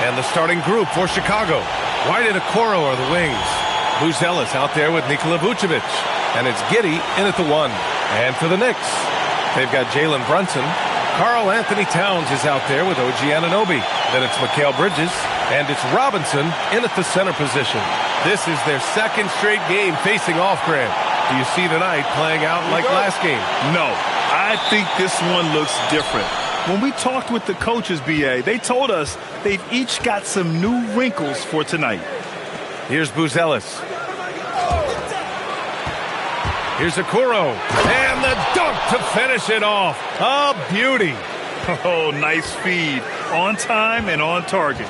And the starting group for Chicago. White and Okoro are the wings. Buzelis out there with Nikola Vucevic. And it's Giddey in at the 1. And for the Knicks, they've got Jalen Brunson. Karl Anthony Towns is out there with OG Anunoby. Then it's Mikal Bridges. And it's Robinson in at the center position. This is their second straight game facing off, Grant. Do you see tonight playing out like last game? No, I think this one looks different. When we talked with the coaches, B.A., they told us they've each got some new wrinkles for tonight. Here's Buzelis. Here's Okoro. And the dunk to finish it off. A beauty. Oh, nice feed. On time and on target.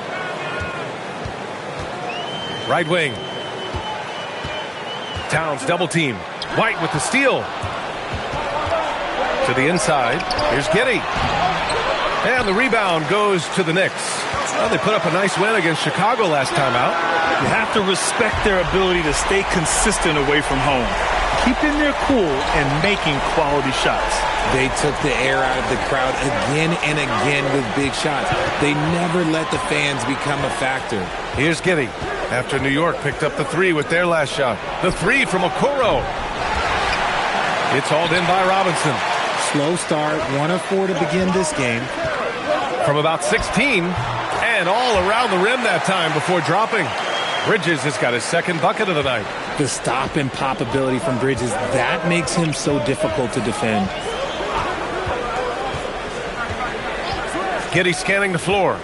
Right wing. Towns double team. White with the steal. To the inside. Here's Giddey. And the rebound goes to the Knicks. Well, they put up a nice win against Chicago last time out. You have to respect their ability to stay consistent away from home. Keeping their cool and making quality shots. They took the air out of the crowd again and again with big shots. They never let the fans become a factor. Here's Giddey after New York picked up the 3 with their last shot. The 3 from Okoro. It's hauled in by Robinson. Slow start, 1 of 4 to begin this game. From about 16 and all around the rim that time before dropping. Bridges has got his second bucket of the night. The stop and pop ability from Bridges, that makes him so difficult to defend. Giddey scanning the floor.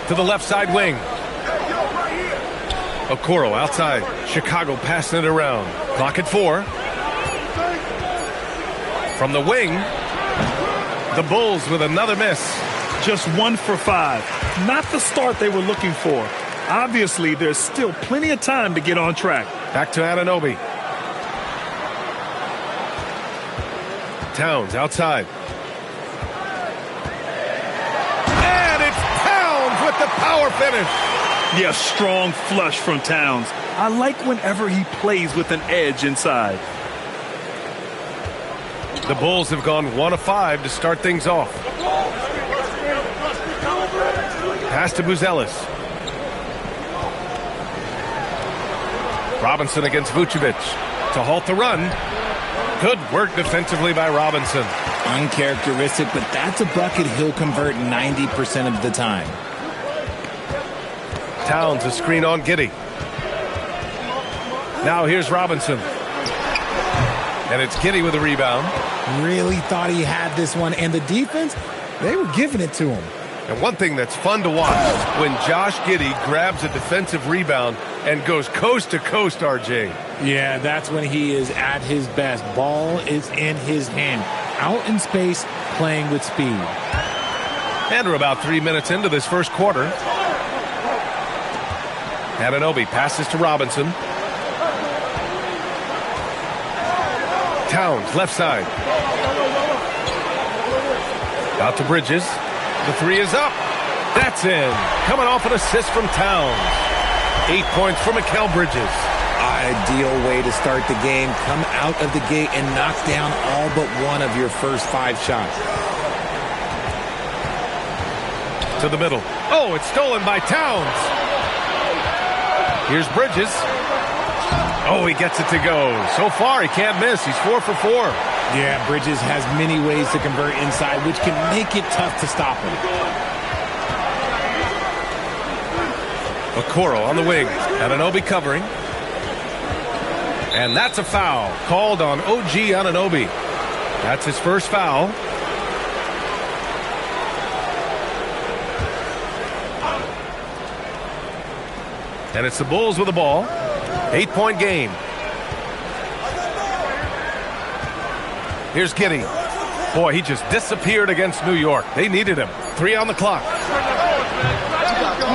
To the left side wing. Okoro outside. Chicago passing it around. Clock at 4. From the wing. The Bulls with another miss. Just 1 for 5. Not the start they were looking for. Obviously, there's still plenty of time to get on track. Back to Anunoby. Towns outside. And it's Towns with the power finish. Yeah, strong flush from Towns. I like whenever he plays with an edge inside. The Bulls have gone 1 of 5 to start things off. Pass to Buzelis. Robinson against Vucevic to halt the run. Good work defensively by Robinson. Uncharacteristic, but that's a bucket he'll convert 90% of the time. Towns a screen on Giddey. Now here's Robinson. And it's Giddey with a rebound. Really thought he had this one, and the defense, they were giving it to him. And one thing that's fun to watch, when Josh Giddey grabs a defensive rebound and goes coast to coast, RJ. Yeah, that's when he is at his best. Ball is in his hand. Out in space, playing with speed. And we're about 3 minutes into this first quarter. Anunoby passes to Robinson. Towns, left side. Out to Bridges. The 3 is up. That's in. Coming off an assist from Towns. 8 points for Mikal Bridges. Ideal way to start the game. Come out of the gate and knock down all but one of your first 5 shots. To the middle. Oh, it's stolen by Towns. Here's Bridges. Oh, he gets it to go. So far, he can't miss. He's 4 for 4. Yeah, Bridges has many ways to convert inside, which can make it tough to stop him. Okoro on the wing. Anunoby covering. And that's a foul called on OG Anunoby. That's his first foul. And it's the Bulls with the ball. 8-point game. Here's Giddey. Boy, he just disappeared against New York. They needed him. 3 on the clock.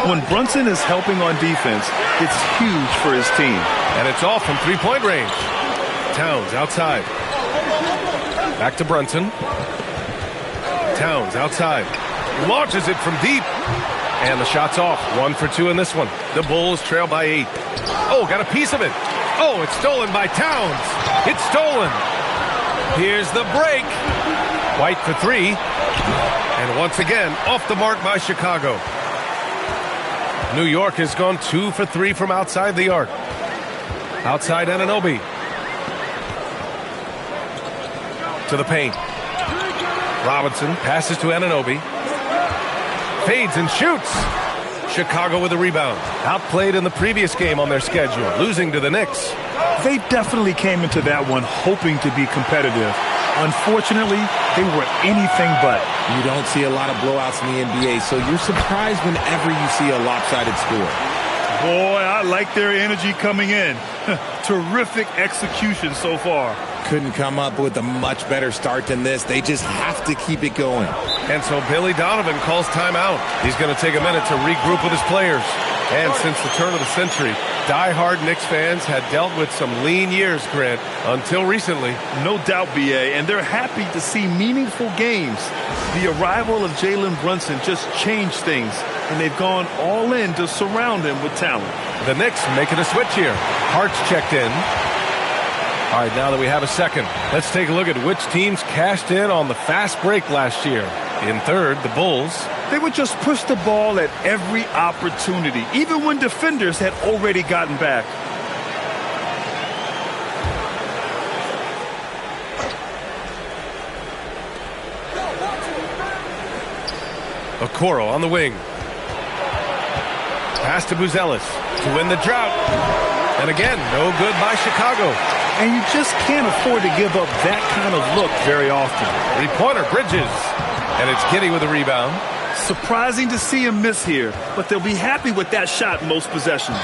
When Brunson is helping on defense, it's huge for his team. And it's off from 3-point range. Towns outside. Back to Brunson. Towns outside. Launches it from deep. And the shot's off. 1 for 2 in this one. The Bulls trail by 8. Oh, got a piece of it. Oh, it's stolen by Towns. It's stolen. Here's the break. White for 3. And once again, off the mark by Chicago. New York has gone 2 for 3 from outside the arc. Outside Anunoby. To the paint. Robinson passes to Anunoby. Fades and shoots. Chicago with a rebound. Outplayed in the previous game on their schedule, losing to the Knicks. They definitely came into that one hoping to be competitive. Unfortunately, they were anything but. You don't see a lot of blowouts in the NBA, so you're surprised whenever you see a lopsided score. Boy, I like their energy coming in. Terrific execution so far. Couldn't come up with a much better start than this. They just have to keep it going. And so Billy Donovan calls timeout. He's going to take a minute to regroup with his players. And since the turn of the century, die-hard Knicks fans had dealt with some lean years, Grant, until recently. No doubt, B.A., and they're happy to see meaningful games. The arrival of Jalen Brunson just changed things, and they've gone all in to surround him with talent. The Knicks making a switch here. Hart's checked in. All right, now that we have a second, let's take a look at which teams cashed in on the fast break last year. In third, the Bulls. They would just push the ball at every opportunity, even when defenders had already gotten back. Okoro on the wing. Pass to Buzelis to win the drought. And again, no good by Chicago. And you just can't afford to give up that kind of look very often. Three-pointer, Bridges. And it's Giddey with a rebound. Surprising to see him miss here, but they'll be happy with that shot most possessions.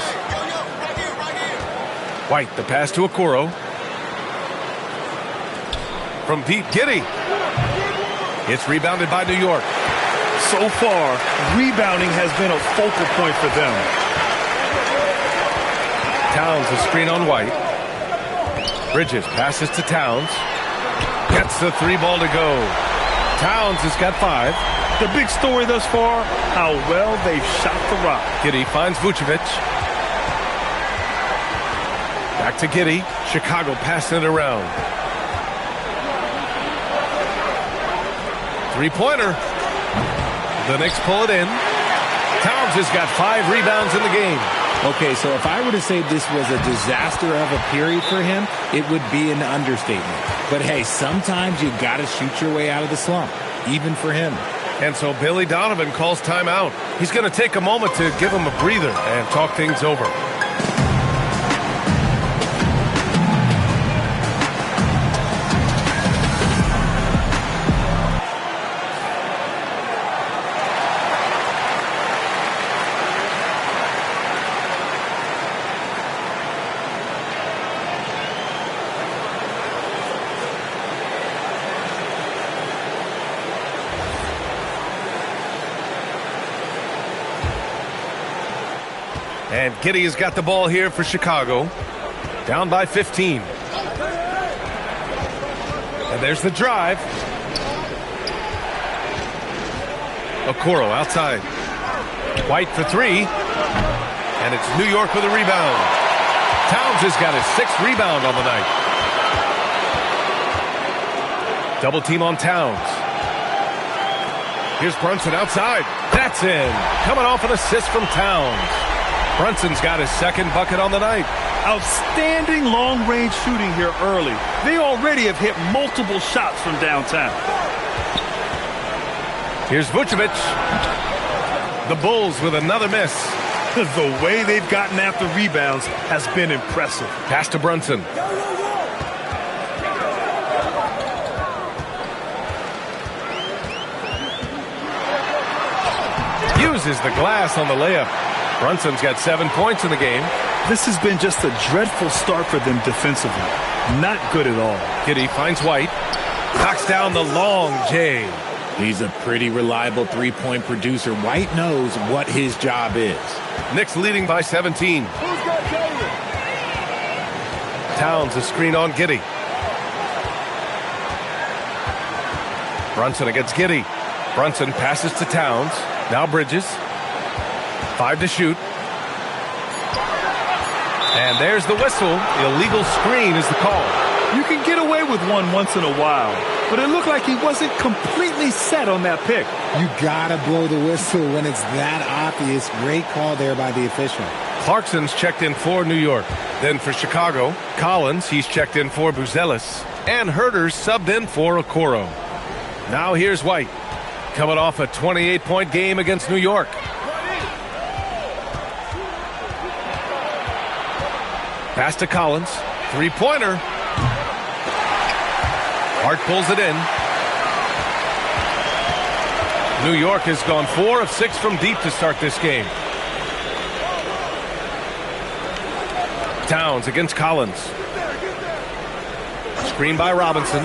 White, the pass to Okoro. From deep, Giddey. It's rebounded by New York. So far, rebounding has been a focal point for them. Towns a screen on White. Bridges passes to Towns. Gets the three ball to go. Towns has got 5. The big story thus far, how well they've shot the rock. Giddey finds Vucevic. Back to Giddey. Chicago passing it around. Three-pointer. The Knicks pull it in. Towns has got 5 rebounds in the game. Okay, so if I were to say this was a disaster of a period for him, it would be an understatement. But hey, sometimes you got to shoot your way out of the slump, even for him. And so Billy Donovan calls timeout. He's going to take a moment to give him a breather and talk things over. And Giddey has got the ball here for Chicago. Down by 15. And there's the drive. Okoro outside. White for 3. And it's New York with a rebound. Towns has got his 6th rebound on the night. Double team on Towns. Here's Brunson outside. That's in. Coming off an assist from Towns. Brunson's got his 2nd bucket on the night. Outstanding long-range shooting here early. They already have hit multiple shots from downtown. Here's Vucevic. The Bulls with another miss. The way they've gotten after rebounds has been impressive. Pass to Brunson. Uses the glass on the layup. Brunson's got 7 points in the game. This has been just a dreadful start for them defensively. Not good at all. Giddey finds White. Knocks down the long J. He's a pretty reliable three-point producer. White knows what his job is. Knicks leading by 17. Towns a screen on Giddey. Brunson against Giddey. Brunson passes to Towns. Now Bridges. 5 to shoot. And there's the whistle. Illegal screen is the call. You can get away with one once in a while, but it looked like he wasn't completely set on that pick. You gotta blow the whistle when it's that obvious. Great call there by the official. Clarkson's checked in for New York. Then for Chicago, Collins, he's checked in for Buzelis. And Herder's subbed in for Okoro. Now here's White, coming off a 28-point game against New York. Pass to Collins. Three-pointer. Hart pulls it in. New York has gone 4 of 6 from deep to start this game. Towns against Collins. Screen by Robinson.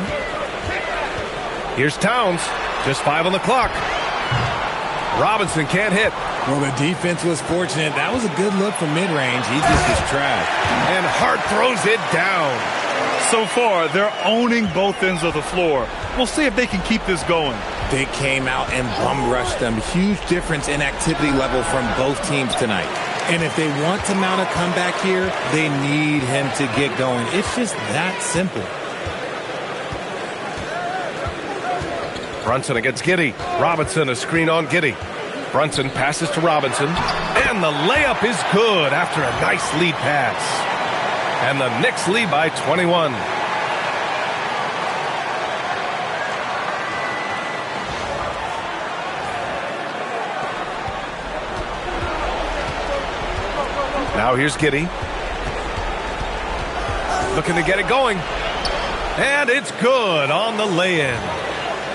Here's Towns. Just 5 on the clock. Robinson can't hit. Well, the defense was fortunate. That was a good look from mid-range. He just was trash. And Hart throws it down. So far, they're owning both ends of the floor. We'll see if they can keep this going. They came out and bum-rushed them. Huge difference in activity level from both teams tonight. And if they want to mount a comeback here, they need him to get going. It's just that simple. Brunson against Giddey. Robinson, a screen on Giddey. Brunson passes to Robinson. And the layup is good after a nice lead pass. And the Knicks lead by 21. Now here's Giddey. Looking to get it going. And it's good on the lay-in.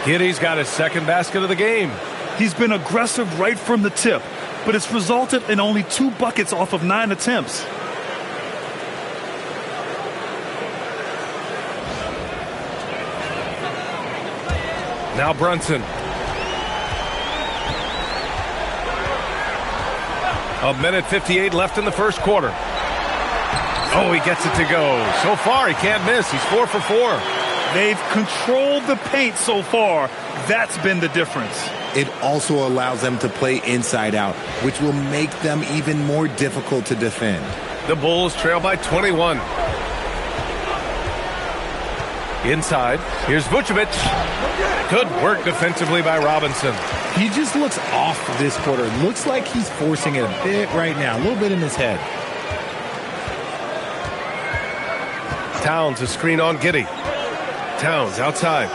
Giddey's got his second basket of the game. He's been aggressive right from the tip, but it's resulted in only 2 buckets off of 9 attempts. Now Brunson. A minute 58 left in the first quarter. Oh, he gets it to go. So far, he can't miss. He's 4 for 4. They've controlled the paint so far. That's been the difference. It also allows them to play inside out, which will make them even more difficult to defend. The Bulls trail by 21. Inside, here's Vucevic. Good work defensively by Robinson. He just looks off this quarter. Looks like he's forcing it a bit right now, a little bit in his head. Towns, a screen on Giddey. Towns outside.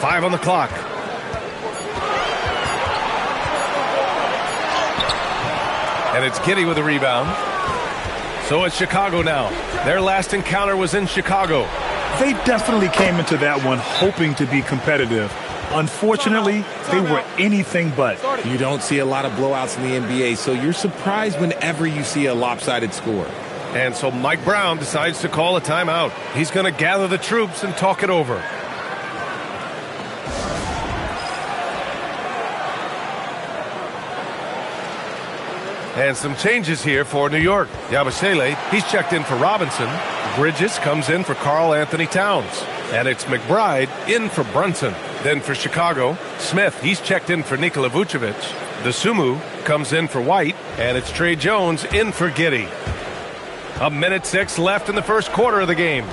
5 on the clock. And it's Giddey with a rebound. So it's Chicago now. Their last encounter was in Chicago. They definitely came into that one hoping to be competitive. Unfortunately, they were anything but. You don't see a lot of blowouts in the NBA, so you're surprised whenever you see a lopsided score. And so Mike Brown decides to call a timeout. He's going to gather the troops and talk it over. And some changes here for New York. Yabusele, he's checked in for Robinson. Bridges comes in for Karl Anthony Towns. And it's McBride in for Brunson. Then for Chicago, Smith, he's checked in for Nikola Vucevic. The Sumu comes in for White. And it's Trey Jones in for Giddey. A minute 6 left in the first quarter of the game.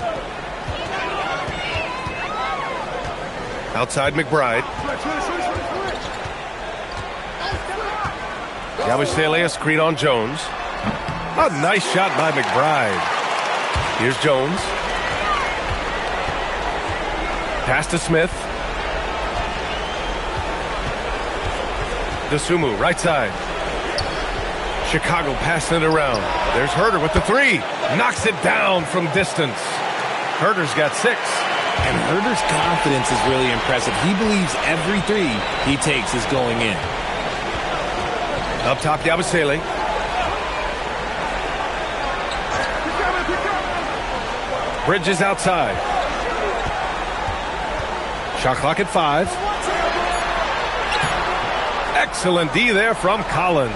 Outside McBride. Yabusele, a screen on Jones. A nice shot by McBride. Here's Jones. Pass to Smith. DeSumo, right side. Chicago passing it around. There's Herder with the 3. Knocks it down from distance. Herder's got 6. And Herder's confidence is really impressive. He believes every 3 he takes is going in. Up top, Yabusele. Bridges outside. Shot clock at 5. Excellent D there from Collins.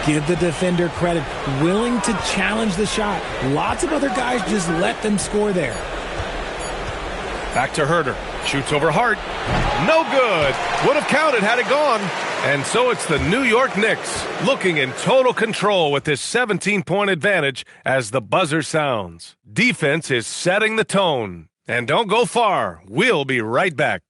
Give the defender credit. Willing to challenge the shot. Lots of other guys just let them score there. Back to Herder. Shoots over Hart. No good. Would have counted had it gone. And so it's the New York Knicks looking in total control with this 17-point advantage as the buzzer sounds. Defense is setting the tone. And don't go far. We'll be right back.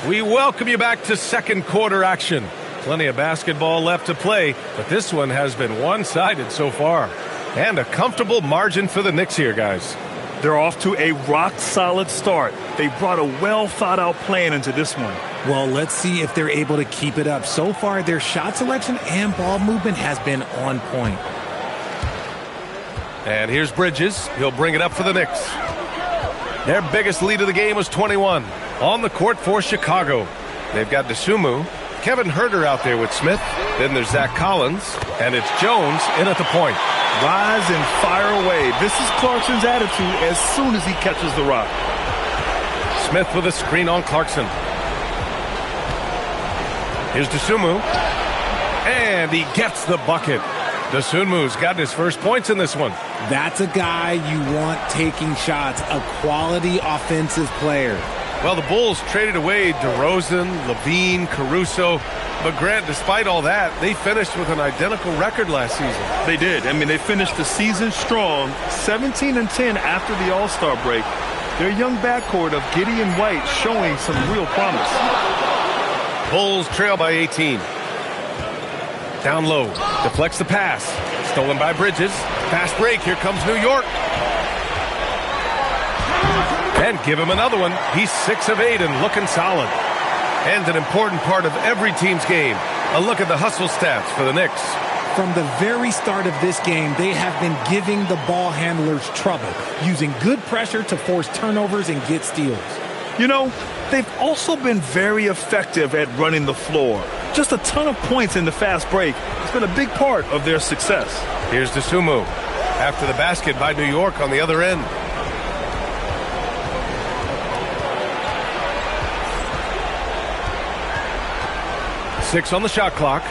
We welcome you back to second quarter action. Plenty of basketball left to play, but this one has been one-sided so far. And a comfortable margin for the Knicks here, guys. They're off to a rock-solid start. They brought a well-thought-out plan into this one. Well, let's see if they're able to keep it up. So far, their shot selection and ball movement has been on point. And here's Bridges. He'll bring it up for the Knicks. Their biggest lead of the game was 21. On the court for Chicago. They've got Dosunmu, Kevin Huerter out there with Smith. Then there's Zach Collins, and it's Jones in at the point. Rise and fire away. This is Clarkson's attitude as soon as he catches the rock. Smith with a screen on Clarkson. Here's Dosunmu, and he gets the bucket. Dosunmu's gotten his first points in this one. That's a guy you want taking shots, a quality offensive player. Well, the Bulls traded away DeRozan, Levine, Caruso. But, Grant, despite all that, they finished with an identical record last season. They did. I mean, they finished the season strong, 17-10 after the All-Star break. Their young backcourt of Giddey and White showing some real promise. Bulls trail by 18. Down low. Deflects the pass. Stolen by Bridges. Fast break. Here comes New York. And give him another one. He's 6 of 8 and looking solid. And an important part of every team's game. A look at the hustle stats for the Knicks. From the very start of this game, they have been giving the ball handlers trouble, using good pressure to force turnovers and get steals. You know, they've also been very effective at running the floor. Just a ton of points in the fast break. It's been a big part of their success. Here's Dosunmu. After the basket by New York on the other end. Six on the shot clock.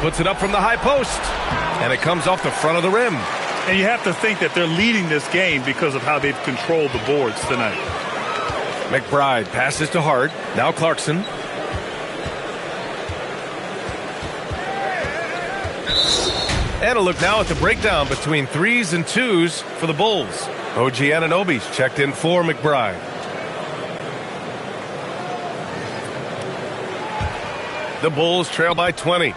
Puts it up from the high post. And it comes off the front of the rim. And you have to think that they're leading this game because of how they've controlled the boards tonight. McBride passes to Hart. Now Clarkson. And a look now at the breakdown between threes and twos for the Bulls. OG Anunoby's checked in for McBride. The Bulls trail by 20.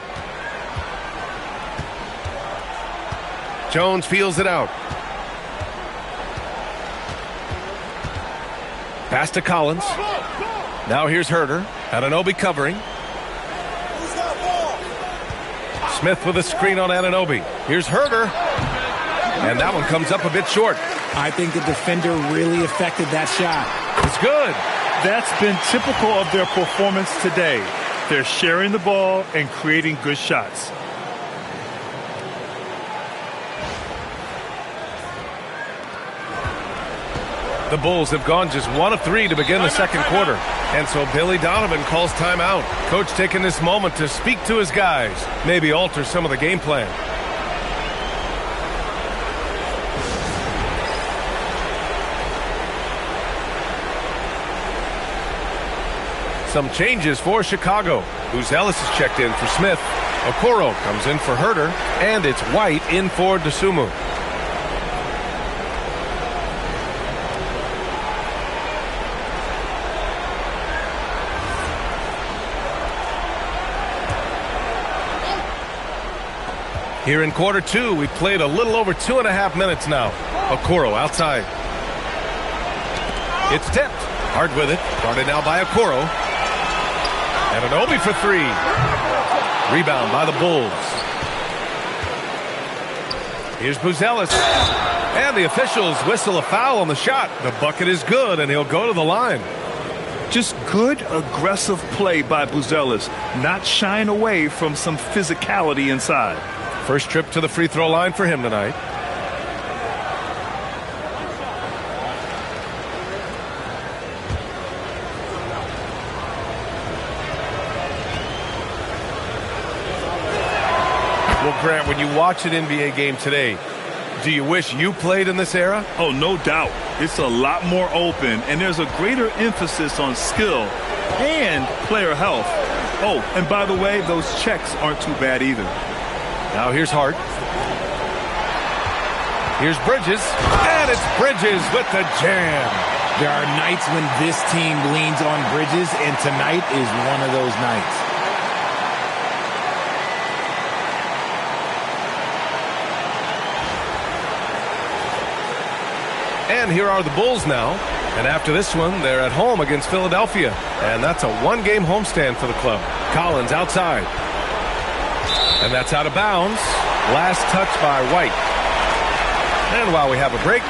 Jones feels it out. Pass to Collins. Now here's Huerter. Anunoby covering. Smith with a screen on Anunoby. Here's Huerter. And that one comes up a bit short. I think the defender really affected that shot. It's good. That's been typical of their performance today. They're sharing the ball and creating good shots. The Bulls have gone just 1 of 3 to begin the second quarter. And so Billy Donovan calls timeout. Coach taking this moment to speak to his guys. Maybe alter some of the game plan. Some changes for Chicago. Who's Ellis is checked in for Smith. Okoro comes in for Huerter. And it's White in for Dosunmu. Here in quarter two, we've played a little over 2.5 minutes now. Okoro outside. It's tipped. Hard with it. Guarded now by Okoro. Anunoby for 3. Rebound by the Bulls. Here's Buzelis. And the officials whistle a foul on the shot. The bucket is good, and he'll go to the line. Just good, aggressive play by Buzelis. Not shying away from some physicality inside. First trip to the free throw line for him tonight. Will Grant, when you watch an NBA game today, do you wish you played in this era? Oh, no doubt. It's a lot more open, and there's a greater emphasis on skill and player health. Oh, and by the way, those checks aren't too bad either. Now here's Hart. Here's Bridges, and it's Bridges with the jam. There are nights when this team leans on Bridges, and tonight is one of those nights. And here are the Bulls now. And after this one, they're at home against Philadelphia. And that's a one-game homestand for the club. Collins outside. And that's out of bounds. Last touch by White. And while we have a break,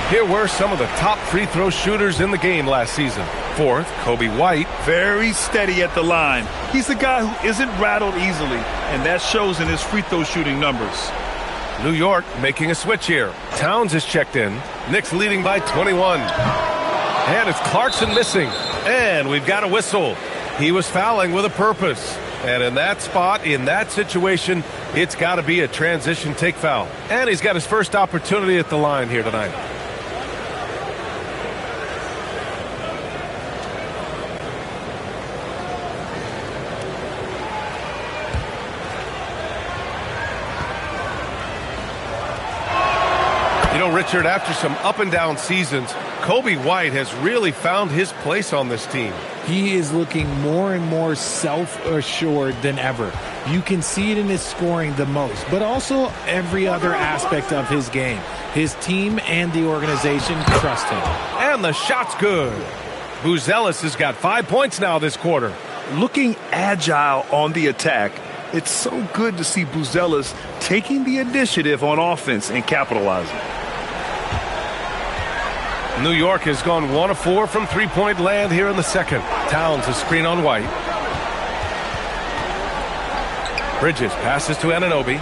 here were some of the top free throw shooters in the game last season. Fourth, Kobe White. Very steady at the line. He's a guy who isn't rattled easily, and that shows in his free throw shooting numbers. New York making a switch here. Towns is checked in. Knicks leading by 21. And it's Clarkson missing. And we've got a whistle. He was fouling with a purpose. And in that spot, in that situation, it's got to be a transition take foul. And he's got his first opportunity at the line here tonight. You know, Richard, after some up and down seasons, Kobe White has really found his place on this team. He is looking more and more self-assured than ever. You can see it in his scoring the most, but also every other aspect of his game. His team and the organization trust him. And the shot's good. Buzelis has got 5 points now this quarter. Looking agile on the attack, it's so good to see Buzelis taking the initiative on offense and capitalizing. New York has gone 1 of 4 from three-point land here in the second. Towns a screen on White. Bridges passes to Anunoby.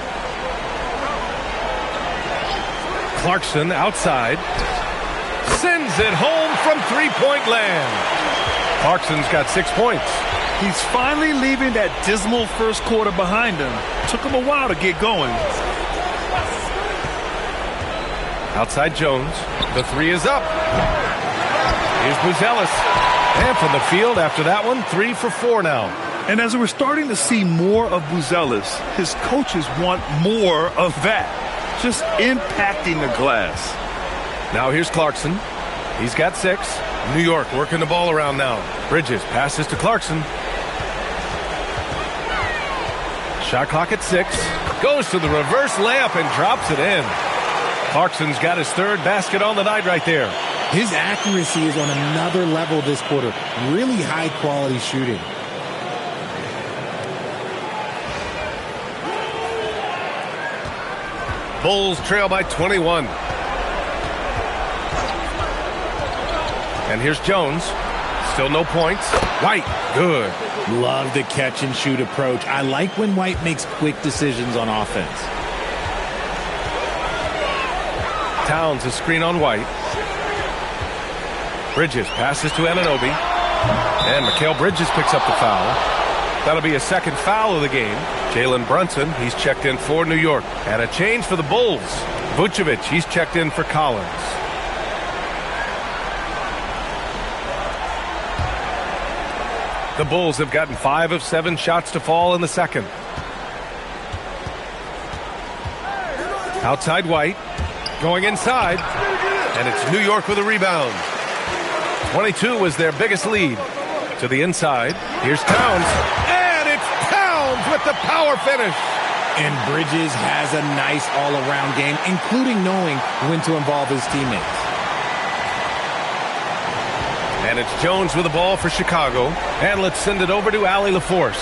Clarkson outside. Sends it home from three-point land. Clarkson's got 6 points. He's finally leaving that dismal first quarter behind him. Took him a while to get going. Outside Jones. The three is up. Here's Buzelis. And from the field after that one, 3 for 4 now. And as we're starting to see more of Buzelis, his coaches want more of that. Just impacting the glass. Now here's Clarkson. He's got 6. New York working the ball around now. Bridges passes to Clarkson. Shot clock at 6. Goes to the reverse layup and drops it in. Clarkson's got his third basket on the night right there. His accuracy is on another level this quarter. Really high-quality shooting. Bulls trail by 21. And here's Jones. Still no points. White, good. Love the catch-and-shoot approach. I like when White makes quick decisions on offense. Towns a screen on White. Bridges passes to Anunoby. And Mikal Bridges picks up the foul. That'll be a second foul of the game. Jalen Brunson, he's checked in for New York. And a change for the Bulls. Vucevic, he's checked in for Collins. The Bulls have gotten 5 of 7 shots to fall in the second. Outside White. Going inside, and it's New York with a rebound. 22 was their biggest lead. To the inside, here's Towns, and it's Towns with the power finish. And Bridges has a nice all-around game, including knowing when to involve his teammates. And it's Jones with the ball for Chicago, and let's send it over to Allie LaForce.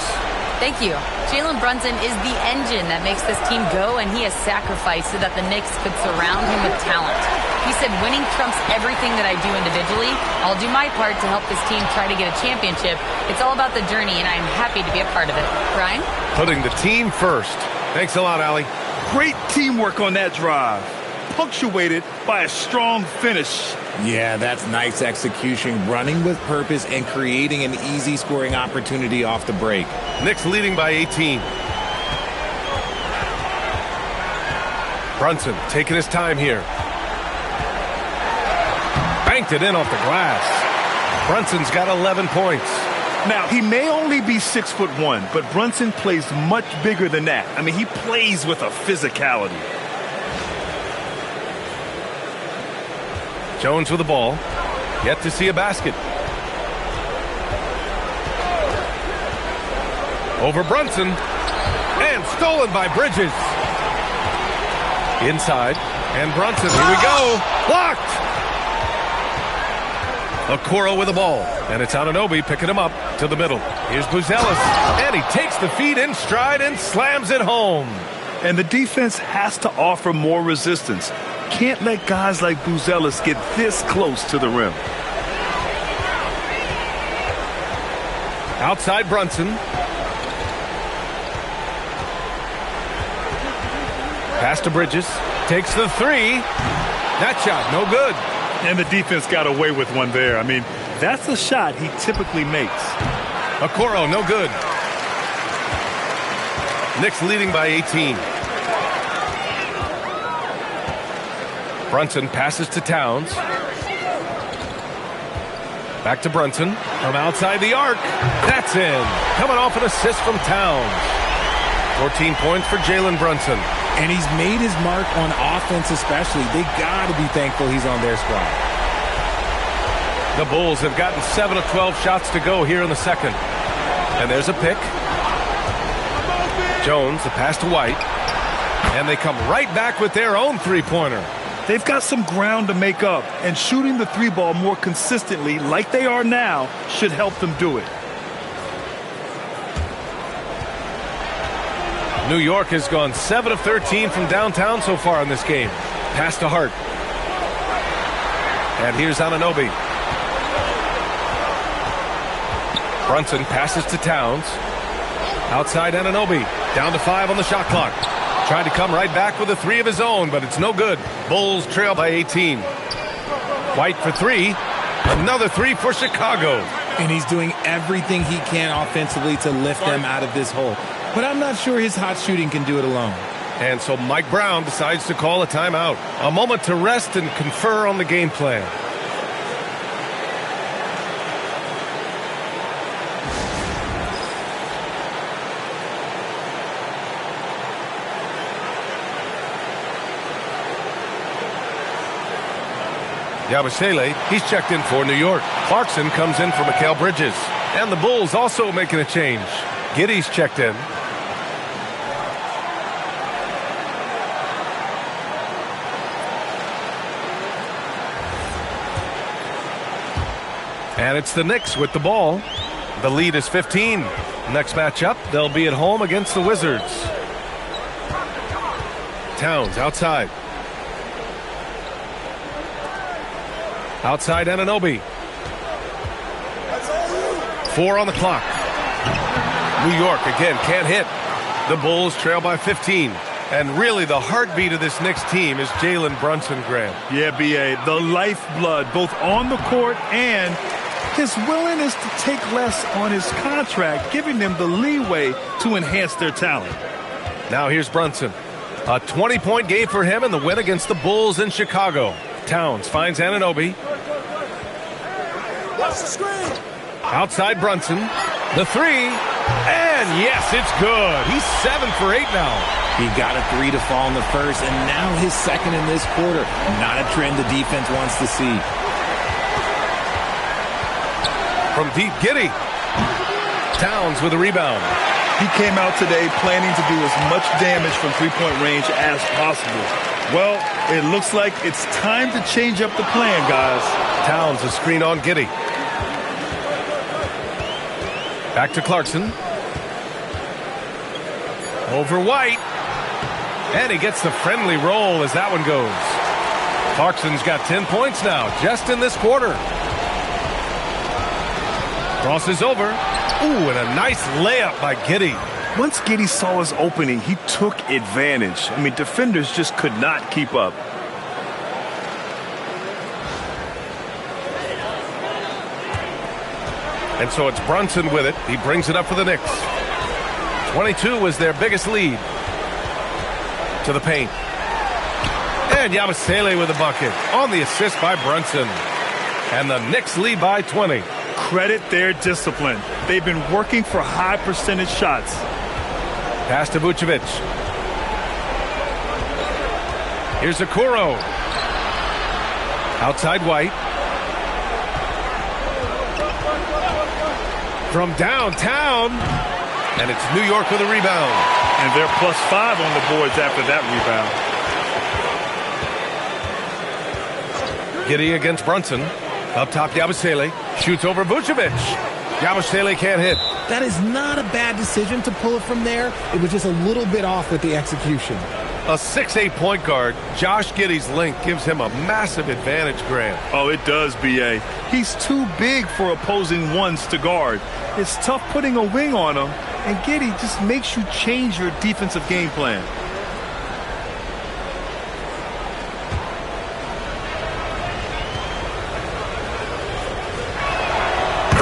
Thank you. Jalen Brunson is the engine that makes this team go, and he has sacrificed so that the Knicks could surround him with talent. He said, winning trumps everything that I do individually. I'll do my part to help this team try to get a championship. It's all about the journey, and I'm happy to be a part of it. Brian? Putting the team first. Thanks a lot, Allie. Great teamwork on that drive, punctuated by a strong finish. Yeah, that's nice execution, running with purpose and creating an easy scoring opportunity off the break. Knicks leading by 18. Brunson taking his time here. Banked it in off the glass. Brunson's got 11 points. Now, he may only be 6'1", but Brunson plays much bigger than that. I mean, he plays with a physicality. Jones with the ball. Yet to see a basket. Over Brunson. And stolen by Bridges. Inside. And Brunson. Here we go. Blocked. Okoro with the ball. And it's Anunoby picking him up to the middle. Here's Buzelis. And he takes the feed in stride and slams it home. And the defense has to offer more resistance. Can't let guys like Buzelis get this close to the rim. Outside Brunson. Pass to Bridges. Takes the three. That shot, no good. And the defense got away with one there. I mean, that's a shot he typically makes. Okoro, no good. Knicks leading by 18. Brunson passes to Towns. Back to Brunson. From outside the arc. That's in. Coming off an assist from Towns. 14 points for Jalen Brunson. And he's made his mark on offense especially. They got to be thankful he's on their squad. The Bulls have gotten 7 of 12 shots to go here in the second. And there's a pick. Jones, the pass to White. And they come right back with their own three-pointer. They've got some ground to make up, and shooting the three ball more consistently like they are now should help them do it. New York has gone 7 of 13 from downtown so far in this game. Pass to Hart. And here's Anunoby. Brunson passes to Towns. Outside Anunoby. Down to 5 on the shot clock. Trying to come right back with a three of his own, but it's no good. Bulls trail by 18. White for three. Another three for Chicago. And he's doing everything he can offensively to lift them out of this hole. But I'm not sure his hot shooting can do it alone. And so Mike Brown decides to call a timeout. A moment to rest and confer on the game plan. Yabusele, he's checked in for New York. Clarkson comes in for Mikal Bridges. And the Bulls also making a change. Giddey's checked in. And it's the Knicks with the ball. The lead is 15. Next matchup, they'll be at home against the Wizards. Towns outside. Outside Anunoby. 4 on the clock. New York again can't hit. The Bulls trail by 15. And really the heartbeat of this Knicks team is Jalen Brunson, Graham. Yeah, B.A., the lifeblood both on the court and his willingness to take less on his contract, giving them the leeway to enhance their talent. Now here's Brunson. A 20-point game for him in the win against the Bulls in Chicago. Towns finds Anunoby. Watch the screen. Outside Brunson. The three. And yes, it's good. He's 7 for 8 now. He got a three to fall in the first, and now his second in this quarter. Not a trend the defense wants to see. From deep, Giddey. Towns with a rebound. He came out today planning to do as much damage from three-point range as possible. Well, it looks like it's time to change up the plan, guys. Towns a screen on Giddey. Back to Clarkson. Over White. And he gets the friendly roll as that one goes. Clarkson's got 10 points now, just in this quarter. Crosses over. Ooh, and a nice layup by Giddey. Once Giddey saw his opening, he took advantage. I mean, defenders just could not keep up. And so it's Brunson with it. He brings it up for the Knicks. 22 was their biggest lead. To the paint. And Yabusele with a bucket on the assist by Brunson. And the Knicks lead by 20. Credit their discipline. They've been working for high percentage shots. Pass to Vucevic. Here's Okoro. Outside White. From downtown. And it's New York with a rebound. And they're +5 on the boards after that rebound. Giddey against Brunson. Up top, Yabusele. Shoots over Vucevic. Yabusele can't hit. That is not a bad decision to pull it from there. It was just a little bit off with the execution. A 6'8" point guard, Josh Giddey's length gives him a massive advantage, Grant. Oh, it does, B.A. He's too big for opposing ones to guard. It's tough putting a wing on him, and Giddey just makes you change your defensive game plan.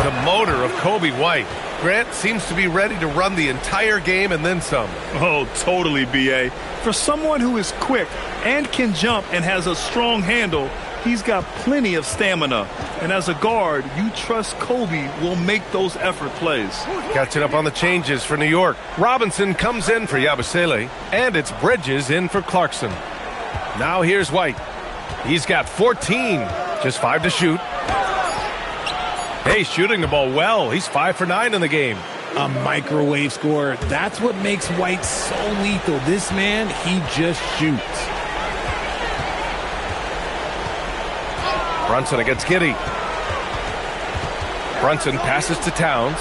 The motor of Kobe White. Grant seems to be ready to run the entire game and then some. Oh, totally, B.A. For someone who is quick and can jump and has a strong handle, he's got plenty of stamina. And as a guard, you trust Kobe will make those effort plays. Catching up on the changes for New York. Robinson comes in for Yabusele, and it's Bridges in for Clarkson. Now here's White. He's got 14, just 5 to shoot. Hey, shooting the ball well. He's 5 for 9 in the game. A microwave scorer. That's what makes White so lethal. This man, he just shoots. Brunson against Giddey. Brunson passes to Towns.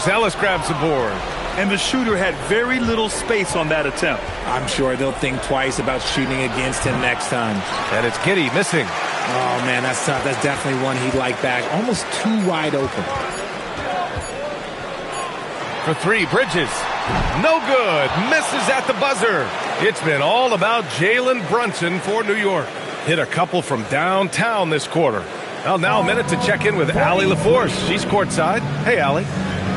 Ellis grabs the board. And the shooter had very little space on that attempt. I'm sure they'll think twice about shooting against him next time. And it's Giddey missing. Oh, man, that's tough. That's definitely one he'd like back. Almost too wide open. For 3, Bridges. No good. Misses at the buzzer. It's been all about Jalen Brunson for New York. Hit a couple from downtown this quarter. Well, now a minute to check in with Allie LaForce. She's courtside. Hey, Allie.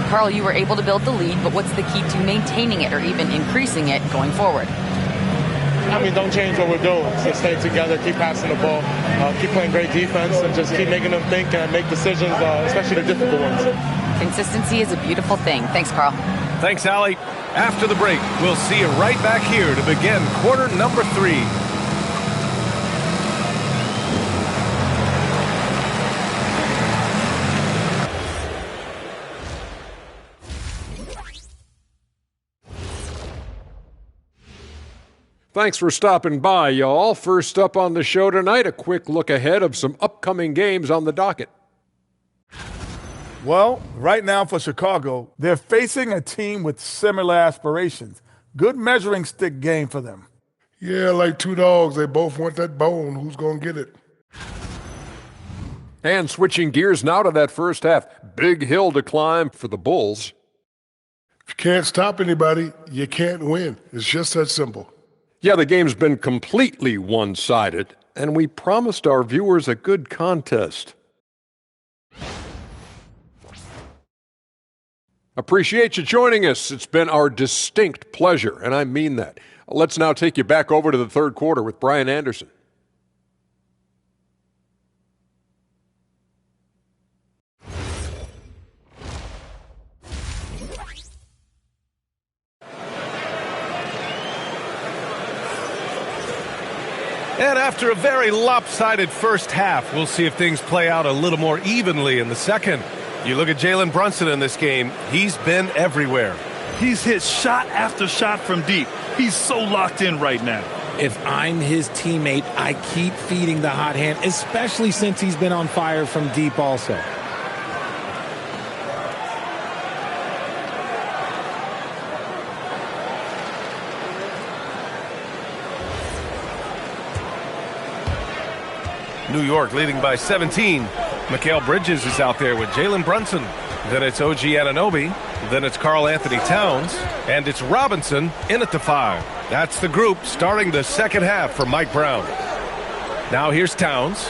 Carl, you were able to build the lead, but what's the key to maintaining it or even increasing it going forward? I mean, don't change what we're doing. Just stay together, keep passing the ball, keep playing great defense, and just keep making them think and make decisions, especially the difficult ones. Consistency is a beautiful thing. Thanks, Carl. Thanks, Allie. After the break, we'll see you right back here to begin quarter number 3. Thanks for stopping by, y'all. First up on the show tonight, a quick look ahead of some upcoming games on the docket. Well, right now for Chicago, they're facing a team with similar aspirations. Good measuring stick game for them. Yeah, like two dogs. They both want that bone. Who's going to get it? And switching gears now to that first half. Big hill to climb for the Bulls. If you can't stop anybody, you can't win. It's just that simple. Yeah, the game's been completely one-sided, and we promised our viewers a good contest. Appreciate you joining us. It's been our distinct pleasure, and I mean that. Let's now take you back over to the third quarter with Brian Anderson. And after a very lopsided first half, we'll see if things play out a little more evenly in the second. You look at Jalen Brunson in this game, he's been everywhere. He's hit shot after shot from deep. He's so locked in right now. If I'm his teammate, I keep feeding the hot hand, especially since he's been on fire from deep also. New York leading by 17. Mikal Bridges is out there with Jalen Brunson. Then it's OG Anunoby. Then it's Karl Anthony Towns. And it's Robinson in at the 5. That's the group starting the second half for Mike Brown. Now here's Towns.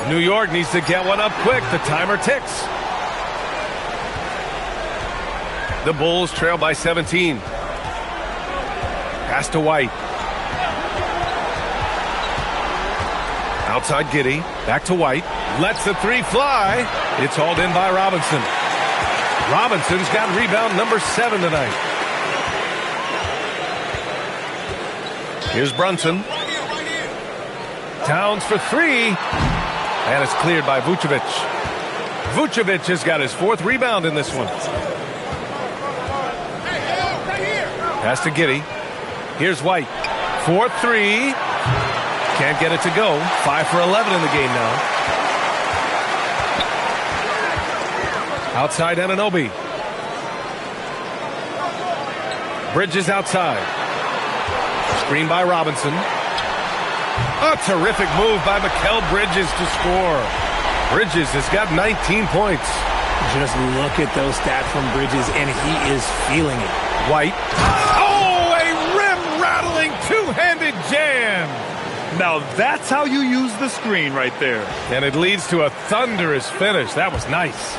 New York needs to get one up quick. The timer ticks. The Bulls trail by 17. Pass to White. Outside Giddey. Back to White. Lets the three fly. It's hauled in by Robinson. Robinson's got rebound number 7 tonight. Here's Brunson. Towns for 3. And it's cleared by Vucevic. Vucevic has got his 4th rebound in this one. Pass to Giddey. Here's White. 4-3. Can't get it to go. 5 for 11 in the game now. Outside Anunoby. Bridges outside. Screen by Robinson. A terrific move by Mikal Bridges to score. Bridges has got 19 points. Just look at those stats from Bridges, and he is feeling it. White. Oh, a rim-rattling two-handed jam. Now that's how you use the screen right there. And it leads to a thunderous finish. That was nice.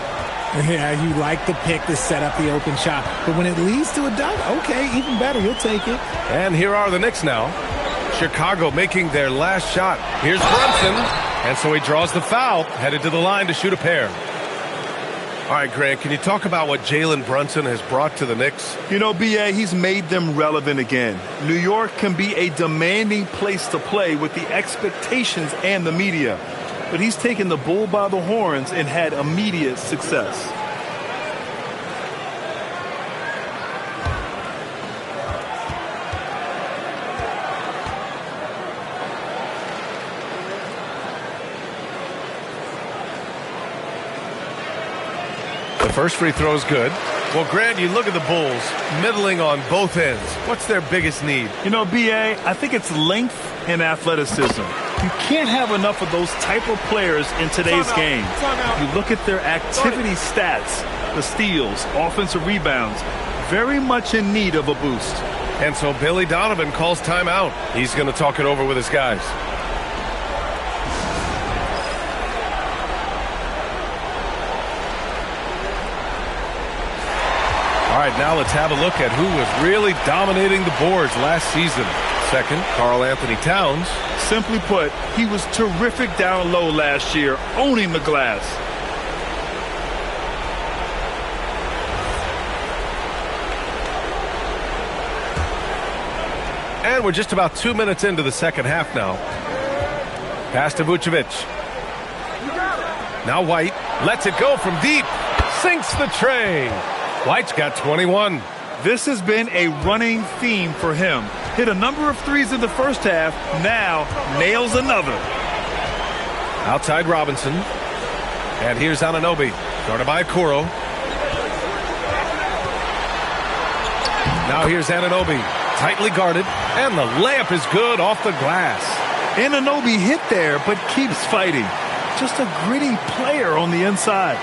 Yeah, you like the pick to set up the open shot. But when it leads to a dunk, okay, even better. You'll take it. And here are the Knicks now. Chicago making their last shot. Here's Brunson. And so he draws the foul, headed to the line to shoot a pair. All right, Grant, can you talk about what Jalen Brunson has brought to the Knicks? You know, B.A., he's made them relevant again. New York can be a demanding place to play with the expectations and the media. But he's taken the bull by the horns and had immediate success. The first free throw is good. Well, Grant, you look at the Bulls, middling on both ends. What's their biggest need? You know, B.A., I think it's length and athleticism. You can't have enough of those type of players in today's game. You look at their activity stats, the steals, offensive rebounds, very much in need of a boost. And so Billy Donovan calls timeout. He's going to talk it over with his guys. All right, now let's have a look at who was really dominating the boards last season. Second, Karl-Anthony Towns. Simply put, he was terrific down low last year, owning the glass. And we're just about 2 minutes into the second half now. Pass to Vucevic. Now White lets it go from deep. Sinks the tray. White's got 21. This has been a running theme for him. Hit a number of threes in the first half. Now nails another. Outside Robinson. And here's Anunoby. Guarded by Okoro. Now here's Anunoby. Tightly guarded. And the layup is good off the glass. Anunoby hit there, but keeps fighting. Just a gritty player on the inside.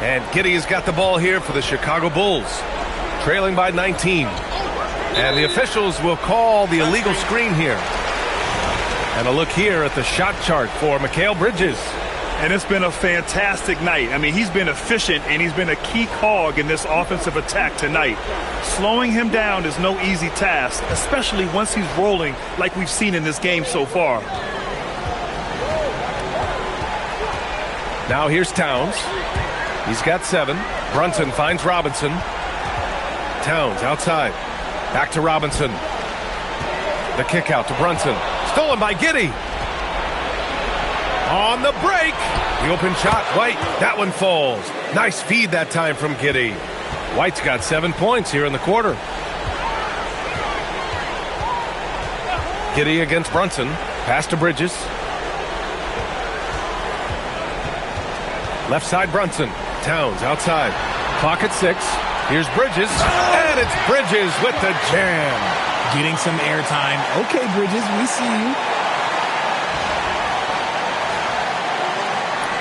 And Giddey has got the ball here for the Chicago Bulls, trailing by 19. And the officials will call the illegal screen here. And a look here at the shot chart for Mikal Bridges. And it's been a fantastic night. I mean, he's been efficient, and he's been a key cog in this offensive attack tonight. Slowing him down is no easy task, especially once he's rolling like we've seen in this game so far. Now here's Towns. He's got 7. Brunson finds Robinson. Towns outside. Back to Robinson. The kick out to Brunson. Stolen by Giddey. On the break. The open shot. White. That one falls. Nice feed that time from Giddey. White's got 7 points here in the quarter. Giddey against Brunson. Pass to Bridges. Left side Brunson. Towns outside. Clock at 6. Here's Bridges. And it's Bridges with the jam. Getting some airtime. Okay, Bridges, we see you.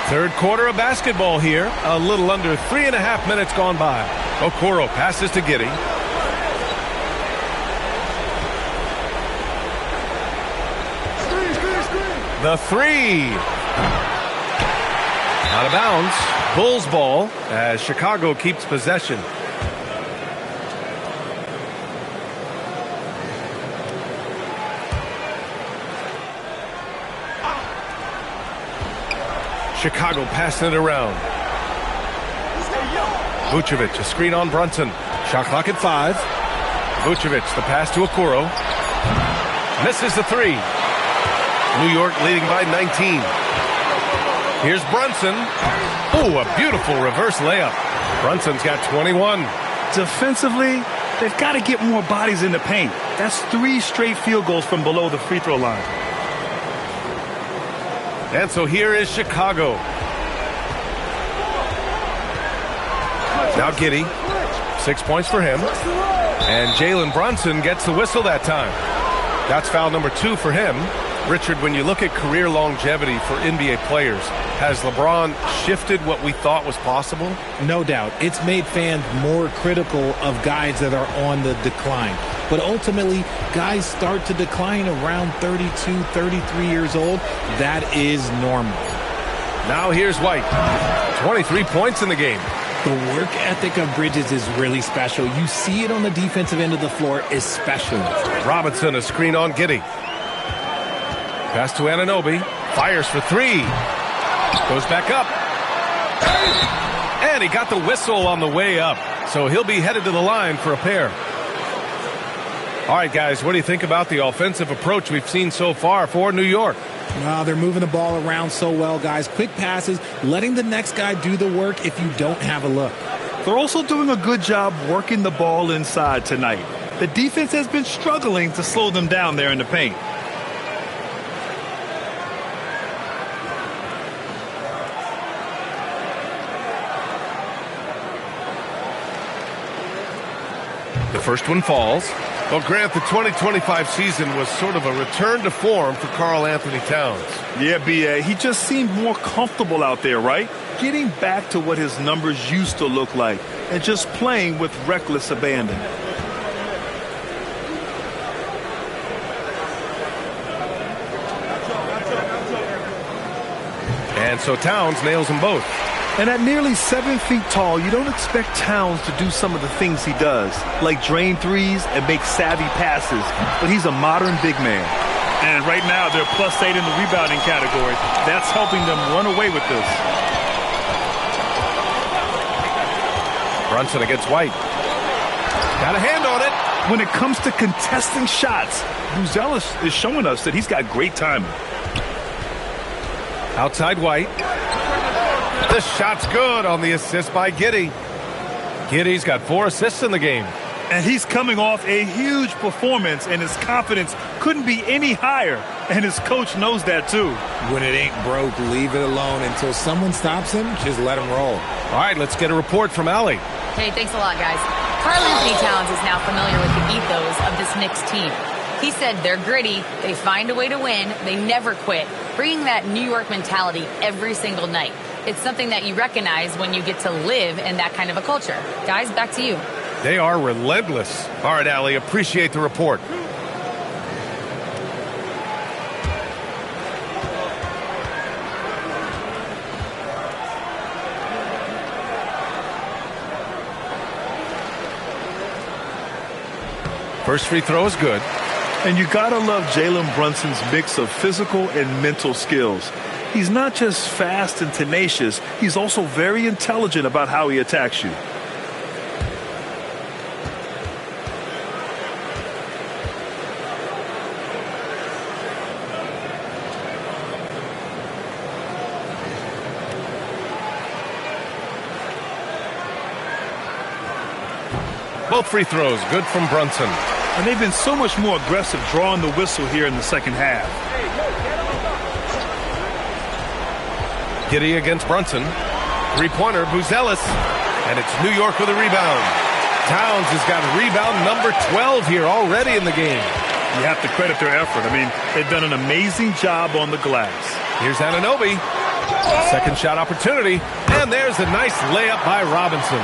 Third quarter of basketball here. A little under 3.5 minutes gone by. Okoro passes to Giddey. The three. Out of bounds. Bulls ball as Chicago keeps possession. Chicago passing it around. Vucevic, a screen on Brunson. Shot clock at 5. Vucevic, the pass to Okoro. Misses the 3. New York leading by 19. Here's Brunson. Oh, a beautiful reverse layup. Brunson's got 21. Defensively, they've got to get more bodies in the paint. That's 3 straight field goals from below the free throw line. And so here is Chicago. Now Giddey. 6 points for him. And Jalen Brunson gets the whistle that time. That's foul number 2 for him. Richard, when you look at career longevity for NBA players, has LeBron shifted what we thought was possible? No doubt. It's made fans more critical of guys that are on the decline. But ultimately, guys start to decline around 32, 33 years old. That is normal. Now here's White. 23 points in the game. The work ethic of Bridges is really special. You see it on the defensive end of the floor especially. Robinson, a screen on Giddey. Pass to Anunoby. Fires for 3. Goes back up. And he got the whistle on the way up. So he'll be headed to the line for a pair. All right, guys, what do you think about the offensive approach we've seen so far for New York? Well, they're moving the ball around so well, guys. Quick passes, letting the next guy do the work if you don't have a look. They're also doing a good job working the ball inside tonight. The defense has been struggling to slow them down there in the paint. The first one falls. Well, Grant, the 2025 season was sort of a return to form for Karl Anthony Towns. Yeah, B.A., he just seemed more comfortable out there, right? Getting back to what his numbers used to look like and just playing with reckless abandon. And so Towns nails them both. And at nearly 7 feet tall, you don't expect Towns to do some of the things he does, like drain threes and make savvy passes, but he's a modern big man. And right now, they're +8 in the rebounding category. That's helping them run away with this. Brunson against White. Got a hand on it. When it comes to contesting shots, Buzelis is showing us that he's got great timing. Outside White. The shot's good on the assist by Giddey. Giddey's got 4 assists in the game. And he's coming off a huge performance, and his confidence couldn't be any higher. And his coach knows that, too. When it ain't broke, leave it alone. Until someone stops him, just let him roll. All right, let's get a report from Allie. Hey, thanks a lot, guys. Karl Anthony Towns is now familiar with the ethos of this Knicks team. He said they're gritty, they find a way to win, they never quit, bringing that New York mentality every single night. It's something that you recognize when you get to live in that kind of a culture. Guys, back to you. They are relentless. All right, Allie, appreciate the report. First free throw is good. And you gotta love Jalen Brunson's mix of physical and mental skills. He's not just fast and tenacious, he's also very intelligent about how he attacks you. Both free throws good from Brunson. And they've been so much more aggressive drawing the whistle here in the second half. Giddey against Brunson. Three-pointer, Buzelis. And it's New York with a rebound. Towns has got rebound number 12 here already in the game. You have to credit their effort. I mean, they've done an amazing job on the glass. Here's Anunoby. Second shot opportunity. And there's a nice layup by Robinson.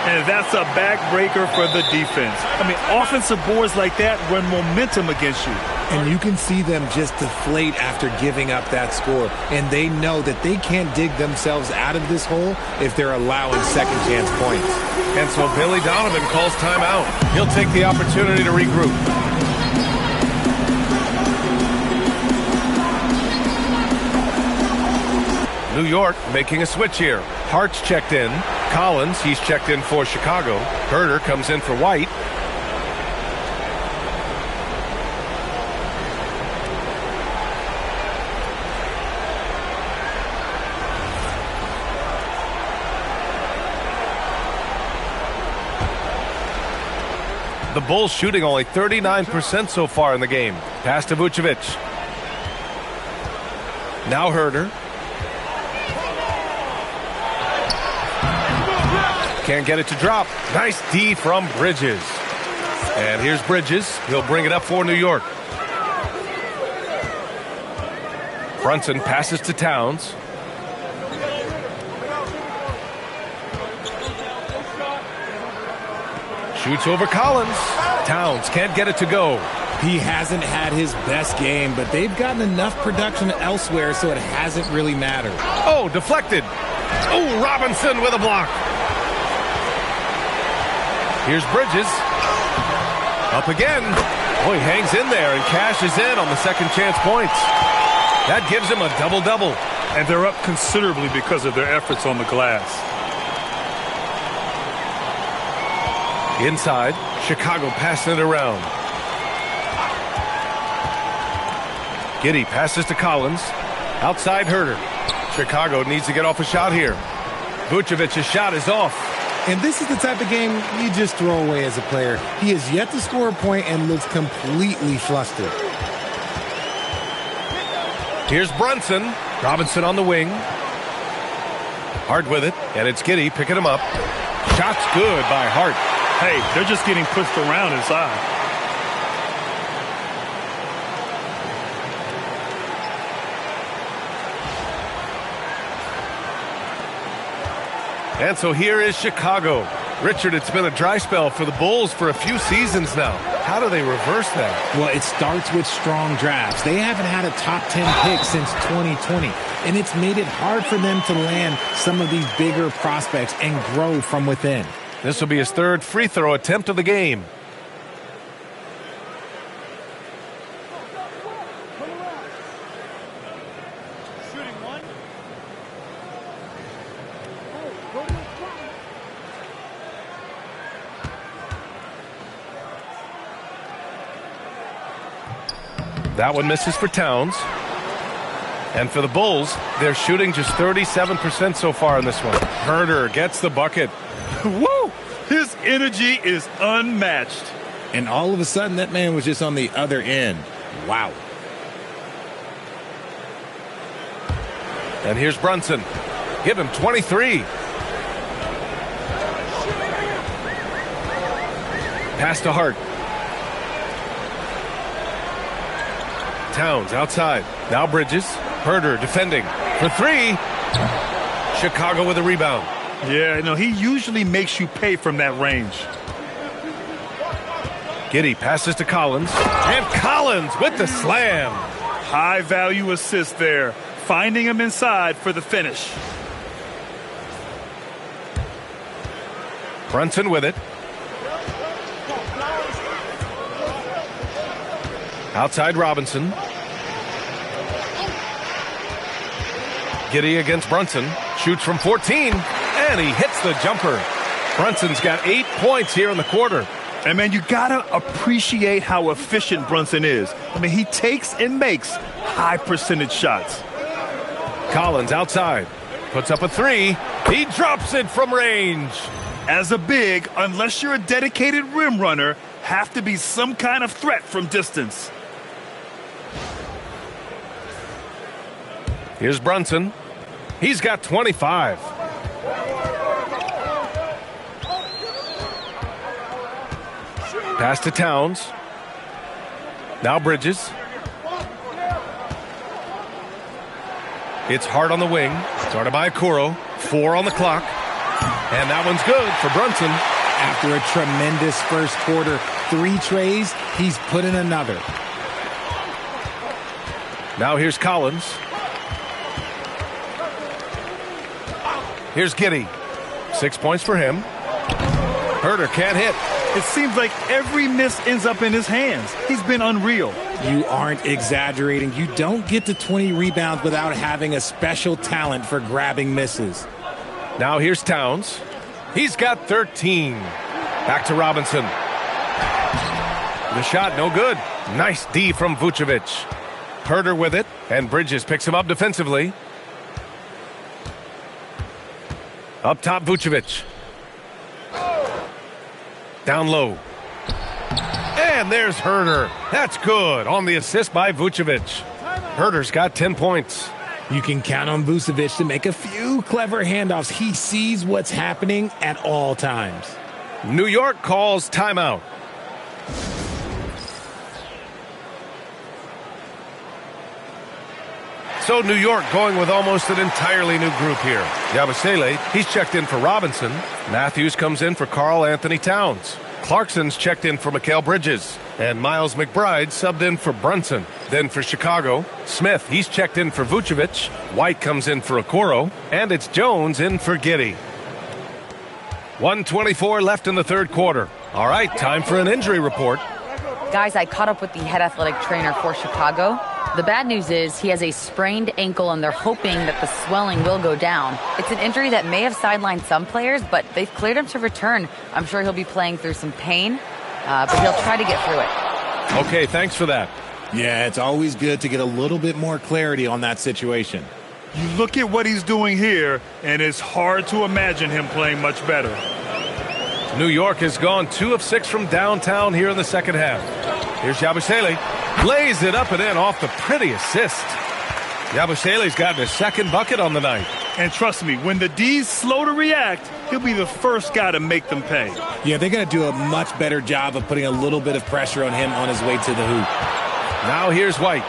And that's a backbreaker for the defense. I mean, offensive boards like that run momentum against you. And you can see them just deflate after giving up that score. And they know that they can't dig themselves out of this hole if they're allowing second chance points. And so Billy Donovan calls timeout. He'll take the opportunity to regroup. New York making a switch here. Hart's checked in. Collins, he's checked in for Chicago. Herder comes in for White. The Bulls shooting only 39% so far in the game. Pass to Vucevic. Now Herder. Can't get it to drop. Nice D from Bridges. And here's Bridges. He'll bring it up for New York. Brunson passes to Towns. Shoots over Collins. Towns can't get it to go. He hasn't had his best game, but they've gotten enough production elsewhere, so it hasn't really mattered. Oh, deflected. Oh, Robinson with a block. Here's Bridges. Up again. Oh, he hangs in there and cashes in on the second chance points. That gives him a double-double. And they're up considerably because of their efforts on the glass. Inside, Chicago passing it around. Giddey passes to Collins. Outside Herder. Chicago needs to get off a shot here. Vucevic's shot is off. And this is the type of game you just throw away as a player. He has yet to score a point and looks completely flustered. Here's Brunson. Robinson on the wing. Hart with it, and it's Giddey picking him up. Shot's good by Hart. Hey, they're just getting pushed around inside. And so here is Chicago. Richard, it's been a dry spell for the Bulls for a few seasons now. How do they reverse that? Well, it starts with strong drafts. They haven't had a top 10 pick since 2020, and it's made it hard for them to land some of these bigger prospects and grow from within. This will be his third free throw attempt of the game. That one misses for Towns. And for the Bulls, they're shooting just 37% so far in this one. Herder gets the bucket. Woo! His energy is unmatched. And all of a sudden, that man was just on the other end. Wow. And here's Brunson. Give him 23. Pass to Hart. Towns outside. Now Bridges. Herder defending for three. Chicago with a rebound. Yeah, no, he usually makes you pay from that range. Giddey passes to Collins. And Collins with the slam. High value assist there. Finding him inside for the finish. Brunson with it. Outside Robinson. Giddey against Brunson. Shoots from 14. And he hits the jumper. Brunson's got 8 points here in the quarter. And, man, you got to appreciate how efficient Brunson is. I mean, he takes and makes high percentage shots. Collins outside. Puts up a three. He drops it from range. As a big, unless you're a dedicated rim runner, have to be some kind of threat from distance. Here's Brunson. He's got 25. Pass to Towns. Now Bridges. It's Hart on the wing. Started by Okoro. 4 on the clock. And that one's good for Brunson. After a tremendous first quarter, 3 trays, he's put in another. Now here's Collins. Here's Giddey. 6 points for him. Herder can't hit. It seems like every miss ends up in his hands. He's been unreal. You aren't exaggerating. You don't get to 20 rebounds without having a special talent for grabbing misses. Now here's Towns. He's got 13. Back to Robinson. The shot, no good. Nice D from Vucevic. Herder with it, and Bridges picks him up defensively. Up top, Vucevic. Down low. And there's Herder. That's good on the assist by Vucevic. Herder's got 10 points. You can count on Vucevic to make a few clever handoffs. He sees what's happening at all times. New York calls timeout. So New York going with almost an entirely new group here. Yabusele, he's checked in for Robinson. Matthews comes in for Karl Anthony Towns. Clarkson's checked in for Mikal Bridges. And Miles McBride subbed in for Brunson. Then for Chicago, Smith, he's checked in for Vucevic. White comes in for Okoro. And it's Jones in for Giddey. 1:24 left in the third quarter. All right, time for an injury report. Guys, I caught up with the head athletic trainer for Chicago. The bad news is he has a sprained ankle, and they're hoping that the swelling will go down. It's an injury that may have sidelined some players, but they've cleared him to return. I'm sure he'll be playing through some pain, but he'll try to get through it. Okay, thanks for that. Yeah, it's always good to get a little bit more clarity on that situation. You look at what he's doing here, and it's hard to imagine him playing much better. New York has gone 2 of 6 from downtown here in the second half. Here's Yabusele. Lays it up and in off the pretty assist. Yabusele's gotten his second bucket on the night. And trust me, when the D's slow to react, he'll be the first guy to make them pay. Yeah, they're going to do a much better job of putting a little bit of pressure on him on his way to the hoop. Now here's White.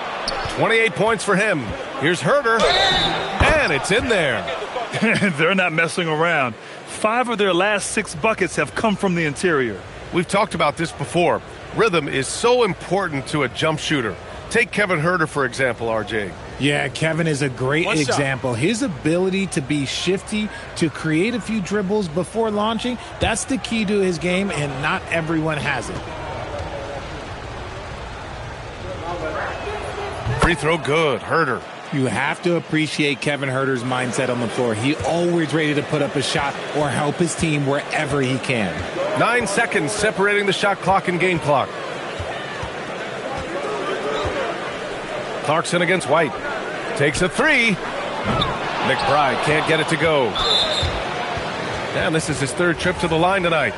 28 points for him. Here's Herder. And it's in there. They're not messing around. 5 of their last 6 buckets have come from the interior. We've talked about this before. Rhythm is so important to a jump shooter. Take Kevin Herder, for example, RJ. Yeah, Kevin is a great example. His ability to be shifty, to create a few dribbles before launching, that's the key to his game, and not everyone has it. Free throw good. Herder. You have to appreciate Kevin Herder's mindset on the floor. He always ready to put up a shot or help his team wherever he can. 9 seconds separating the shot clock and game clock. Clarkson against White. Takes a 3. McBride can't get it to go. And this is his 3rd trip to the line tonight.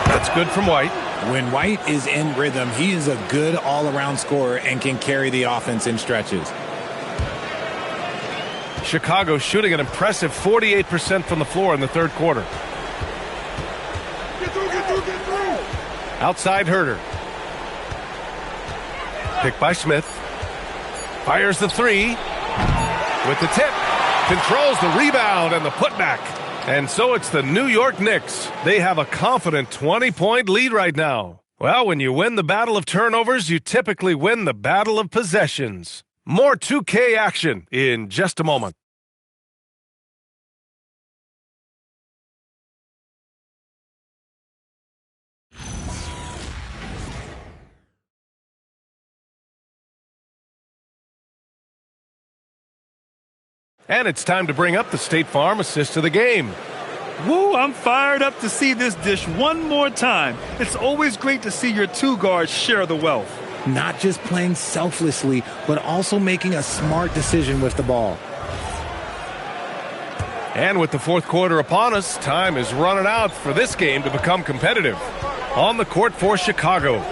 That's good from White. When White is in rhythm, he is a good all-around scorer and can carry the offense in stretches. Chicago shooting an impressive 48% from the floor in the third quarter. Outside Herder. Picked by Smith. Fires the 3. With the tip. Controls the rebound and the putback. And so it's the New York Knicks. They have a confident 20-point lead right now. Well, when you win the battle of turnovers, you typically win the battle of possessions. More 2K action in just a moment. And it's time to bring up the State Farm assist of the game. Woo, I'm fired up to see this dish one more time. It's always great to see your 2 guards share the wealth. Not just playing selflessly, but also making a smart decision with the ball. And with the fourth quarter upon us, time is running out for this game to become competitive. On the court for Chicago,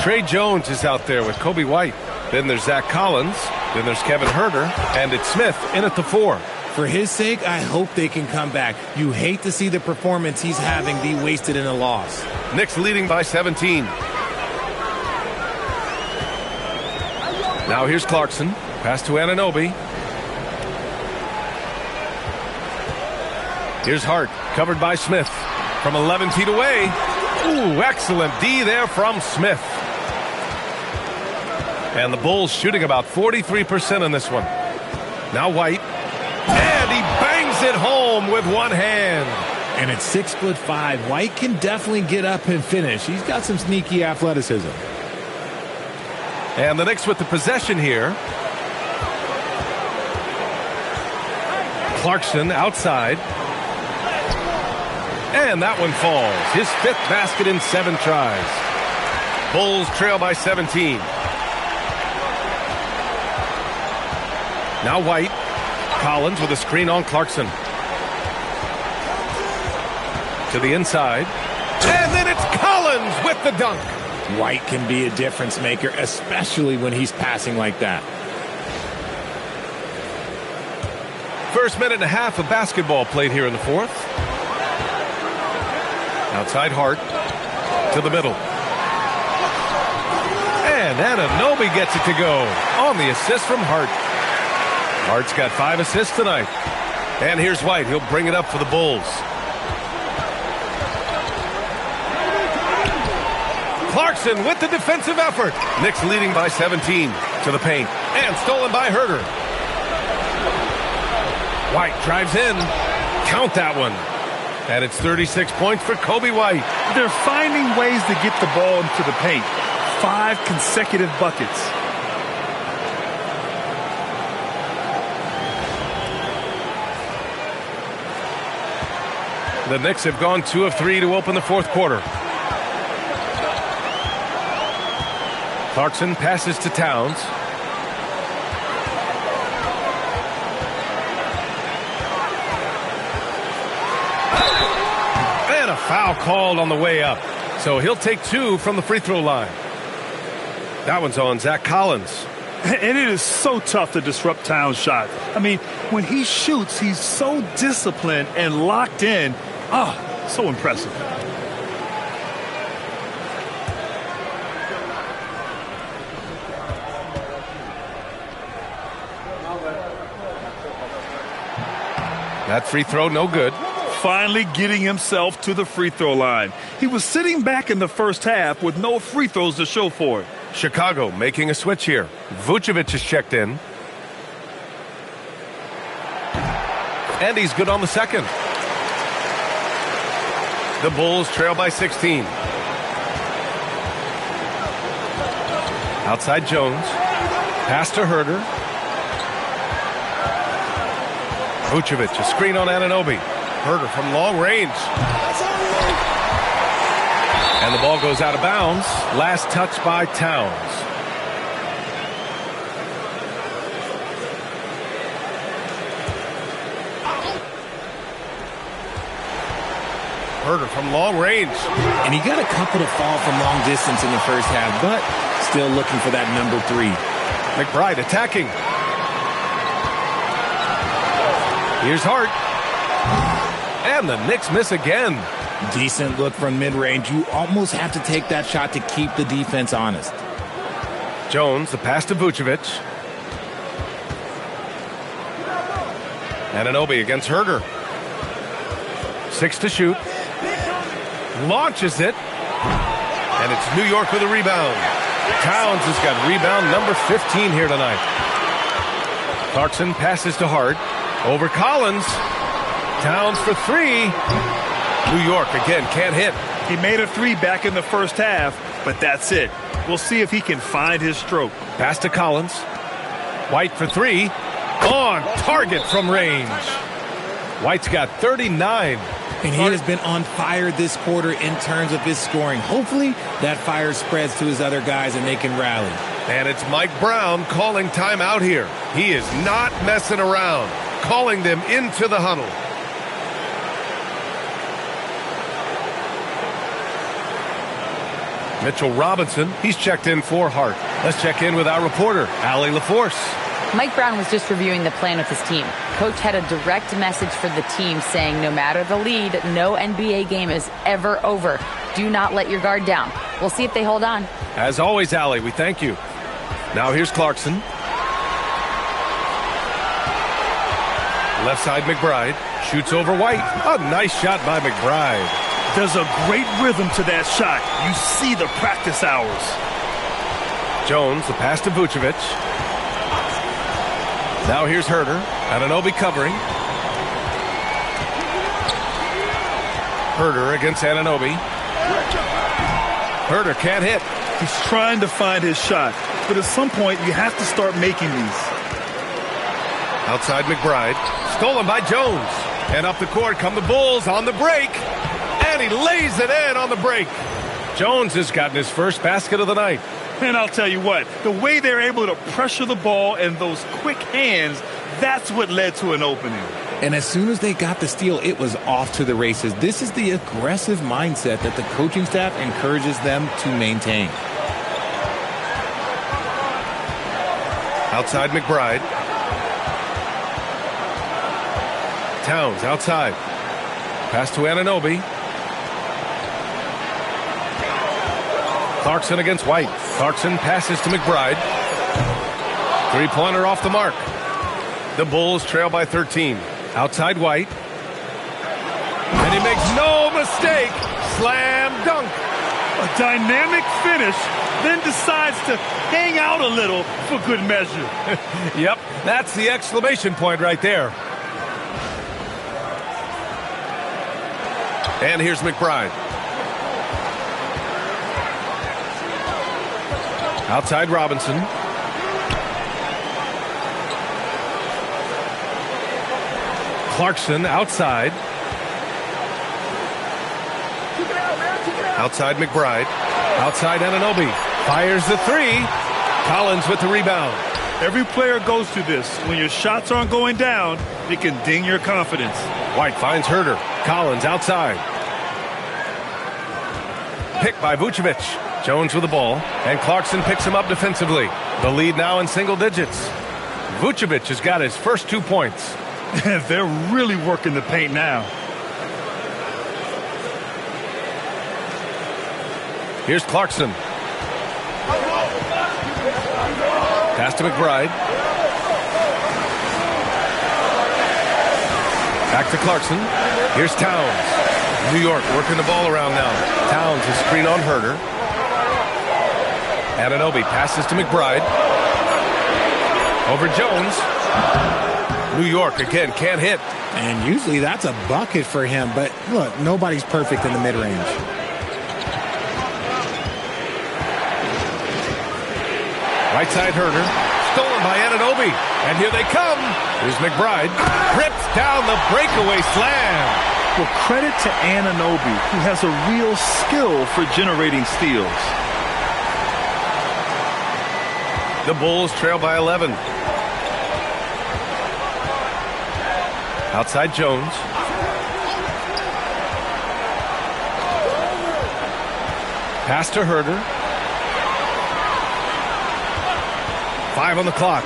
Trey Jones is out there with Kobe White. Then there's Zach Collins. Then there's Kevin Herder. And it's Smith in at the 4. For his sake, I hope they can come back. You hate to see the performance he's having be wasted in a loss. Knicks leading by 17. Now here's Clarkson. Pass to Anunoby. Here's Hart, covered by Smith. From 11 feet away. Ooh, excellent D there from Smith. And the Bulls shooting about 43% in this one. Now White. And he bangs it home with one hand. And at 6'5", White can definitely get up and finish. He's got some sneaky athleticism. And the Knicks with the possession here. Clarkson outside. And that one falls. His 5th basket in 7 tries. Bulls trail by 17. Now White. Collins with a screen on Clarkson. To the inside. And then it's Collins with the dunk. White can be a difference maker, especially when he's passing like that. First minute and a half of basketball played here in the 4th. Outside Hart. To the middle. And Anunoby gets it to go on the assist from Hart. Hart's got 5 assists tonight. And here's White. He'll bring it up for the Bulls. Clarkson with the defensive effort. Knicks leading by 17 to the paint. And stolen by Herter. White drives in. Count that one. And it's 36 points for Kobe White. They're finding ways to get the ball into the paint. 5 consecutive buckets. The Knicks have gone 2 of 3 to open the 4th quarter. Clarkson passes to Towns. And a foul called on the way up. So he'll take 2 from the free throw line. That one's on Zach Collins. And it is so tough to disrupt Towns' shot. I mean, when he shoots, he's so disciplined and locked in. So impressive. That free throw, no good. Finally getting himself to the free throw line. He was sitting back in the first half with no free throws to show for it. Chicago making a switch here. Vucevic is checked in. And he's good on the second. The Bulls trail by 16. Outside Jones. Pass to Herter. Vucevic, a screen on Anunoby. Herter from long range. And the ball goes out of bounds. Last touch by Towns. Herter from long range. And he got a couple to fall from long distance in the first half, but still looking for that number 3. McBride attacking. Here's Hart. And the Knicks miss again. Decent look from mid-range. You almost have to take that shot to keep the defense honest. Jones, the pass to Vucevic. Anunoby against Herter. 6 to shoot. Launches it. And it's New York with a rebound. Towns has got rebound number 15 here tonight. Clarkson passes to Hart. Over Collins. Towns for 3. New York again can't hit. He made a 3 back in the first half, but that's it. We'll see if he can find his stroke. Pass to Collins. White for 3. On target from range. White's got 39. And he has been on fire this quarter in terms of his scoring. Hopefully that fire spreads to his other guys and they can rally. And it's Mike Brown calling timeout here. He is not messing around. Calling them into the huddle. Mitchell Robinson, he's checked in for Hart. Let's check in with our reporter, Allie LaForce. Mike Brown was just reviewing the plan with his team. Coach had a direct message for the team saying no matter the lead, no NBA game is ever over. Do not let your guard down. We'll see if they hold on. As always, Allie, we thank you. Now here's Clarkson. Left side McBride. Shoots over White. A nice shot by McBride. There's a great rhythm to that shot. You see the practice hours. Jones, the pass to Vucevic. Now here's Herter. Anunoby covering. Herter against Anunoby. Herter can't hit. He's trying to find his shot, but at some point you have to start making these. Outside McBride. Stolen by Jones. And up the court come the Bulls on the break. And he lays it in on the break. Jones has gotten his first basket of the night. And I'll tell you what, the way they're able to pressure the ball and those quick hands, that's what led to an opening. And as soon as they got the steal, it was off to the races. This is the aggressive mindset that the coaching staff encourages them to maintain. Outside McBride. Towns outside. Pass to Anunoby. Clarkson against White. Clarkson passes to McBride. Three-pointer off the mark. The Bulls trail by 13. Outside White. And he makes no mistake. Slam dunk. A dynamic finish, then decides to hang out a little for good measure. Yep, that's the exclamation point right there. And here's McBride. Outside Robinson. Clarkson outside. Outside McBride. Outside Anunoby. Fires the three. Collins with the rebound. Every player goes through this. When your shots aren't going down, it can ding your confidence. White finds Herter. Collins outside. Picked by Vucevic. Jones with the ball, and Clarkson picks him up defensively. The lead now in single digits. Vucevic has got his first 2 points. They're really working the paint now. Here's Clarkson. Pass to McBride. Back to Clarkson. Here's Towns. New York working the ball around now. Towns is screen on Herter. Anunoby passes to McBride. Over Jones. New York again can't hit. And usually that's a bucket for him, but look, nobody's perfect in the mid-range. Right side Herter. Stolen by Anunoby. And here they come. Here's McBride. Rips down the breakaway slam. Well, credit to Anunoby, who has a real skill for generating steals. The Bulls trail by 11. Outside Jones. Pass to Herter. 5 on the clock.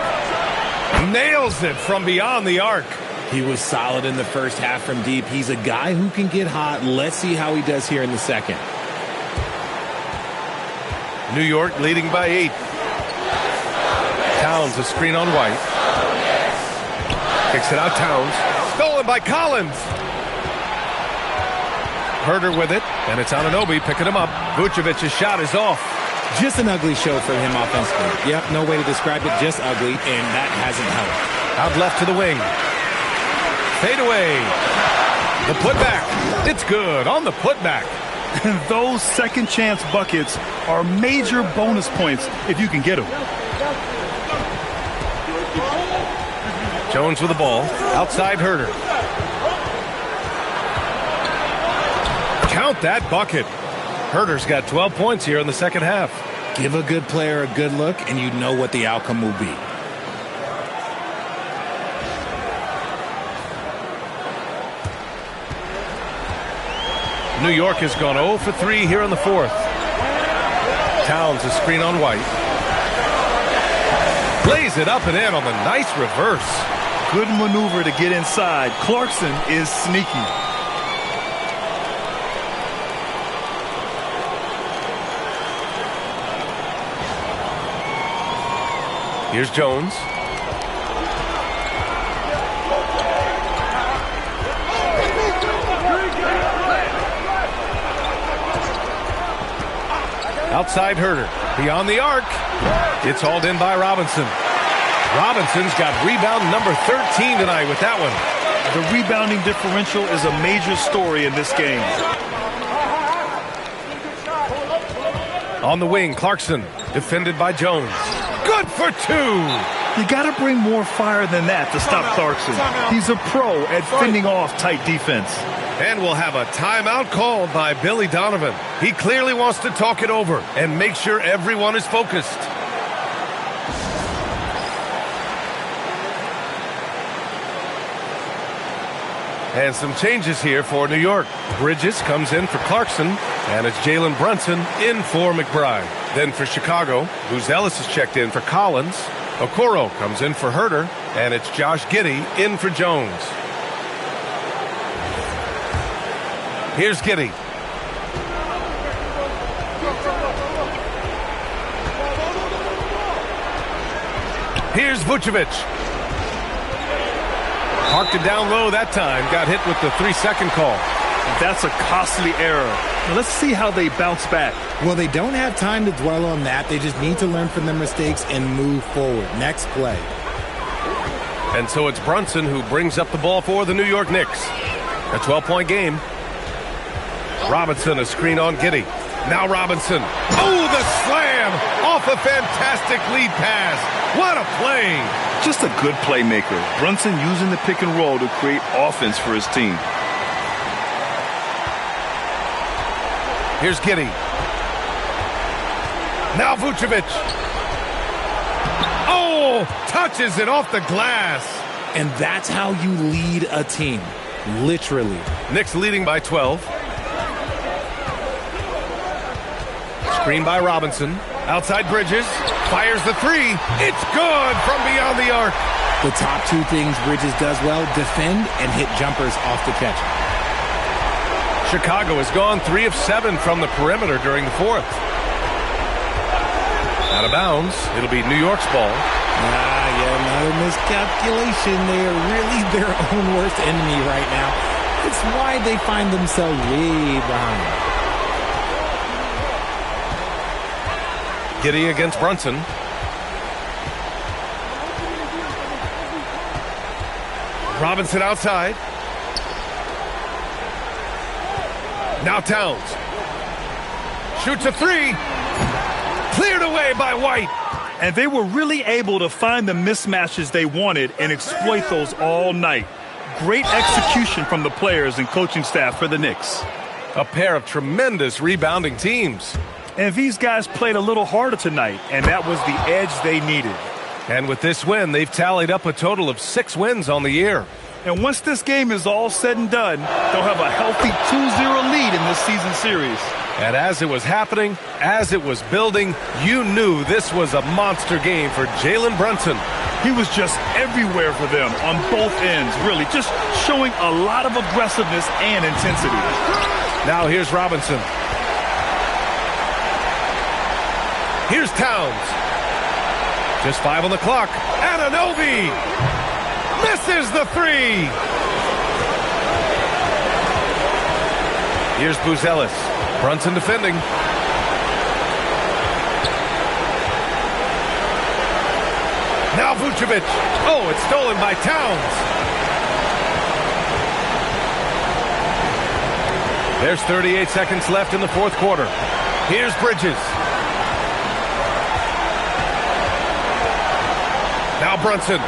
Nails it from beyond the arc. He was solid in the first half from deep. He's a guy who can get hot. Let's see how he does here in the second. New York leading by 8. Towns a screen on White. Kicks it out Towns. Stolen by Collins. Herter with it, and it's Anunoby picking him up. Vucevic's shot is off. Just an ugly show for him offensively. Yep, no way to describe it, just ugly, and that hasn't helped. Out left to the wing. Fade away. The putback. It's good on the putback. And those second chance buckets are major bonus points if you can get them. Jones with the ball. Outside Herter. Count that bucket. Herter's got 12 points here in the second half. Give a good player a good look, and you know what the outcome will be. New York has gone 0 for 3 here in the fourth. Towns a screen on White. Plays it up and in on the nice reverse. Good maneuver to get inside. Clarkson is sneaky. Here's Jones. Outside Herder. Beyond the arc. It's hauled in by Robinson. Robinson's got rebound number 13 tonight with that one. The rebounding differential is a major story in this game. On the wing, Clarkson. Defended by Jones. Good for two. You got to bring more fire than that to stop Clarkson. He's a pro at fending off tight defense. And we'll have a timeout called by Billy Donovan. He clearly wants to talk it over and make sure everyone is focused. And some changes here for New York. Bridges comes in for Clarkson, and it's Jalen Brunson in for McBride. Then for Chicago, Buzelis is checked in for Collins. Okoro comes in for Herder, and it's Josh Giddey in for Jones. Here's Giddey. Here's Vucevic. Parked it down low that time. Got hit with the 3-second call. That's a costly error. Now let's see how they bounce back. Well, they don't have time to dwell on that. They just need to learn from their mistakes and move forward. Next play. And so it's Brunson who brings up the ball for the New York Knicks. A 12-point game. Robinson, a screen on Giddey. Now Robinson. Oh, the slam off a fantastic lead pass. What a play. Just a good playmaker. Brunson using the pick and roll to create offense for his team. Here's Giddey. Now Vucevic. Oh, touches it off the glass. And that's how you lead a team. Literally. Knicks leading by 12. Screen by Robinson. Outside Bridges. Fires the three. It's good from beyond the arc. The top two things Bridges does well, defend and hit jumpers off the catch. Chicago has gone 3 of 7 from the perimeter during the fourth. Out of bounds. It'll be New York's ball. Another miscalculation. They are really their own worst enemy right now. It's why they find themselves way behind. Giddey against Brunson. Robinson outside. Now Towns. Shoots a three. Cleared away by White. And they were really able to find the mismatches they wanted and exploit those all night. Great execution from the players and coaching staff for the Knicks. A pair of tremendous rebounding teams. And these guys played a little harder tonight, and that was the edge they needed. And with this win, they've tallied up a total of 6 wins on the year. And once this game is all said and done, they'll have a healthy 2-0 lead in this season series. And as it was happening, as it was building, you knew this was a monster game for Jalen Brunson. He was just everywhere for them on both ends, really, just showing a lot of aggressiveness and intensity. Now here's Robinson. Here's Towns. Just 5 on the clock. Anunoby misses the three. Here's Buzelis. Brunson defending. Now Vucevic. Oh, it's stolen by Towns. There's 38 seconds left in the fourth quarter. Here's Bridges. Now Brunson.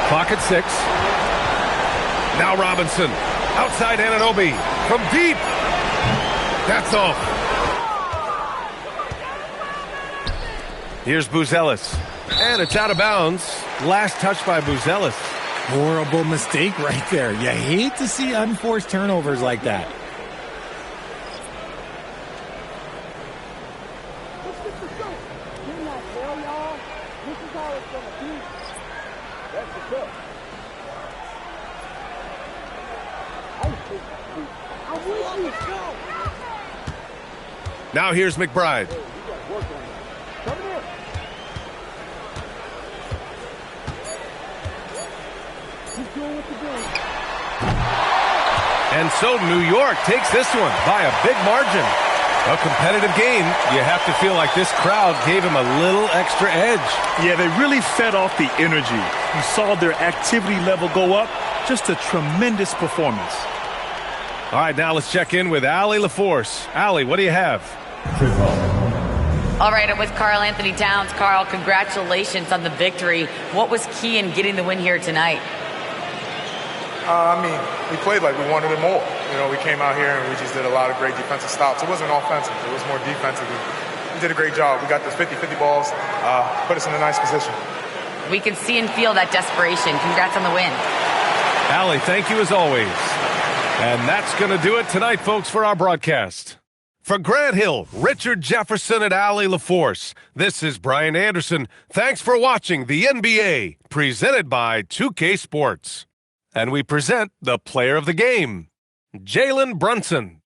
Clock at 6. Now Robinson. Outside Anunoby. From deep. That's off. Here's Buzelis. And it's out of bounds. Last touch by Buzelis. Horrible mistake right there. You hate to see unforced turnovers like that. Now here's McBride. And so New York takes this one by a big margin. A competitive game. You have to feel like this crowd gave him a little extra edge. Yeah, they really fed off the energy. You saw their activity level go up. Just a tremendous performance. All right, now let's check in with Allie LaForce. Allie, what do you have? All right, I'm with Karl Anthony Towns. Karl, congratulations on the victory. What was key in getting the win here tonight? We played like we wanted it more. We came out here and we just did a lot of great defensive stops. It wasn't offensive. It was more defensive. We did a great job. We got those 50-50 balls, put us in a nice position. We can see and feel that desperation. Congrats on the win. Allie, thank you as always. And that's going to do it tonight, folks, for our broadcast. For Grant Hill, Richard Jefferson, and Allie LaForce, this is Brian Anderson. Thanks for watching the NBA, presented by 2K Sports. And we present the player of the game, Jalen Brunson.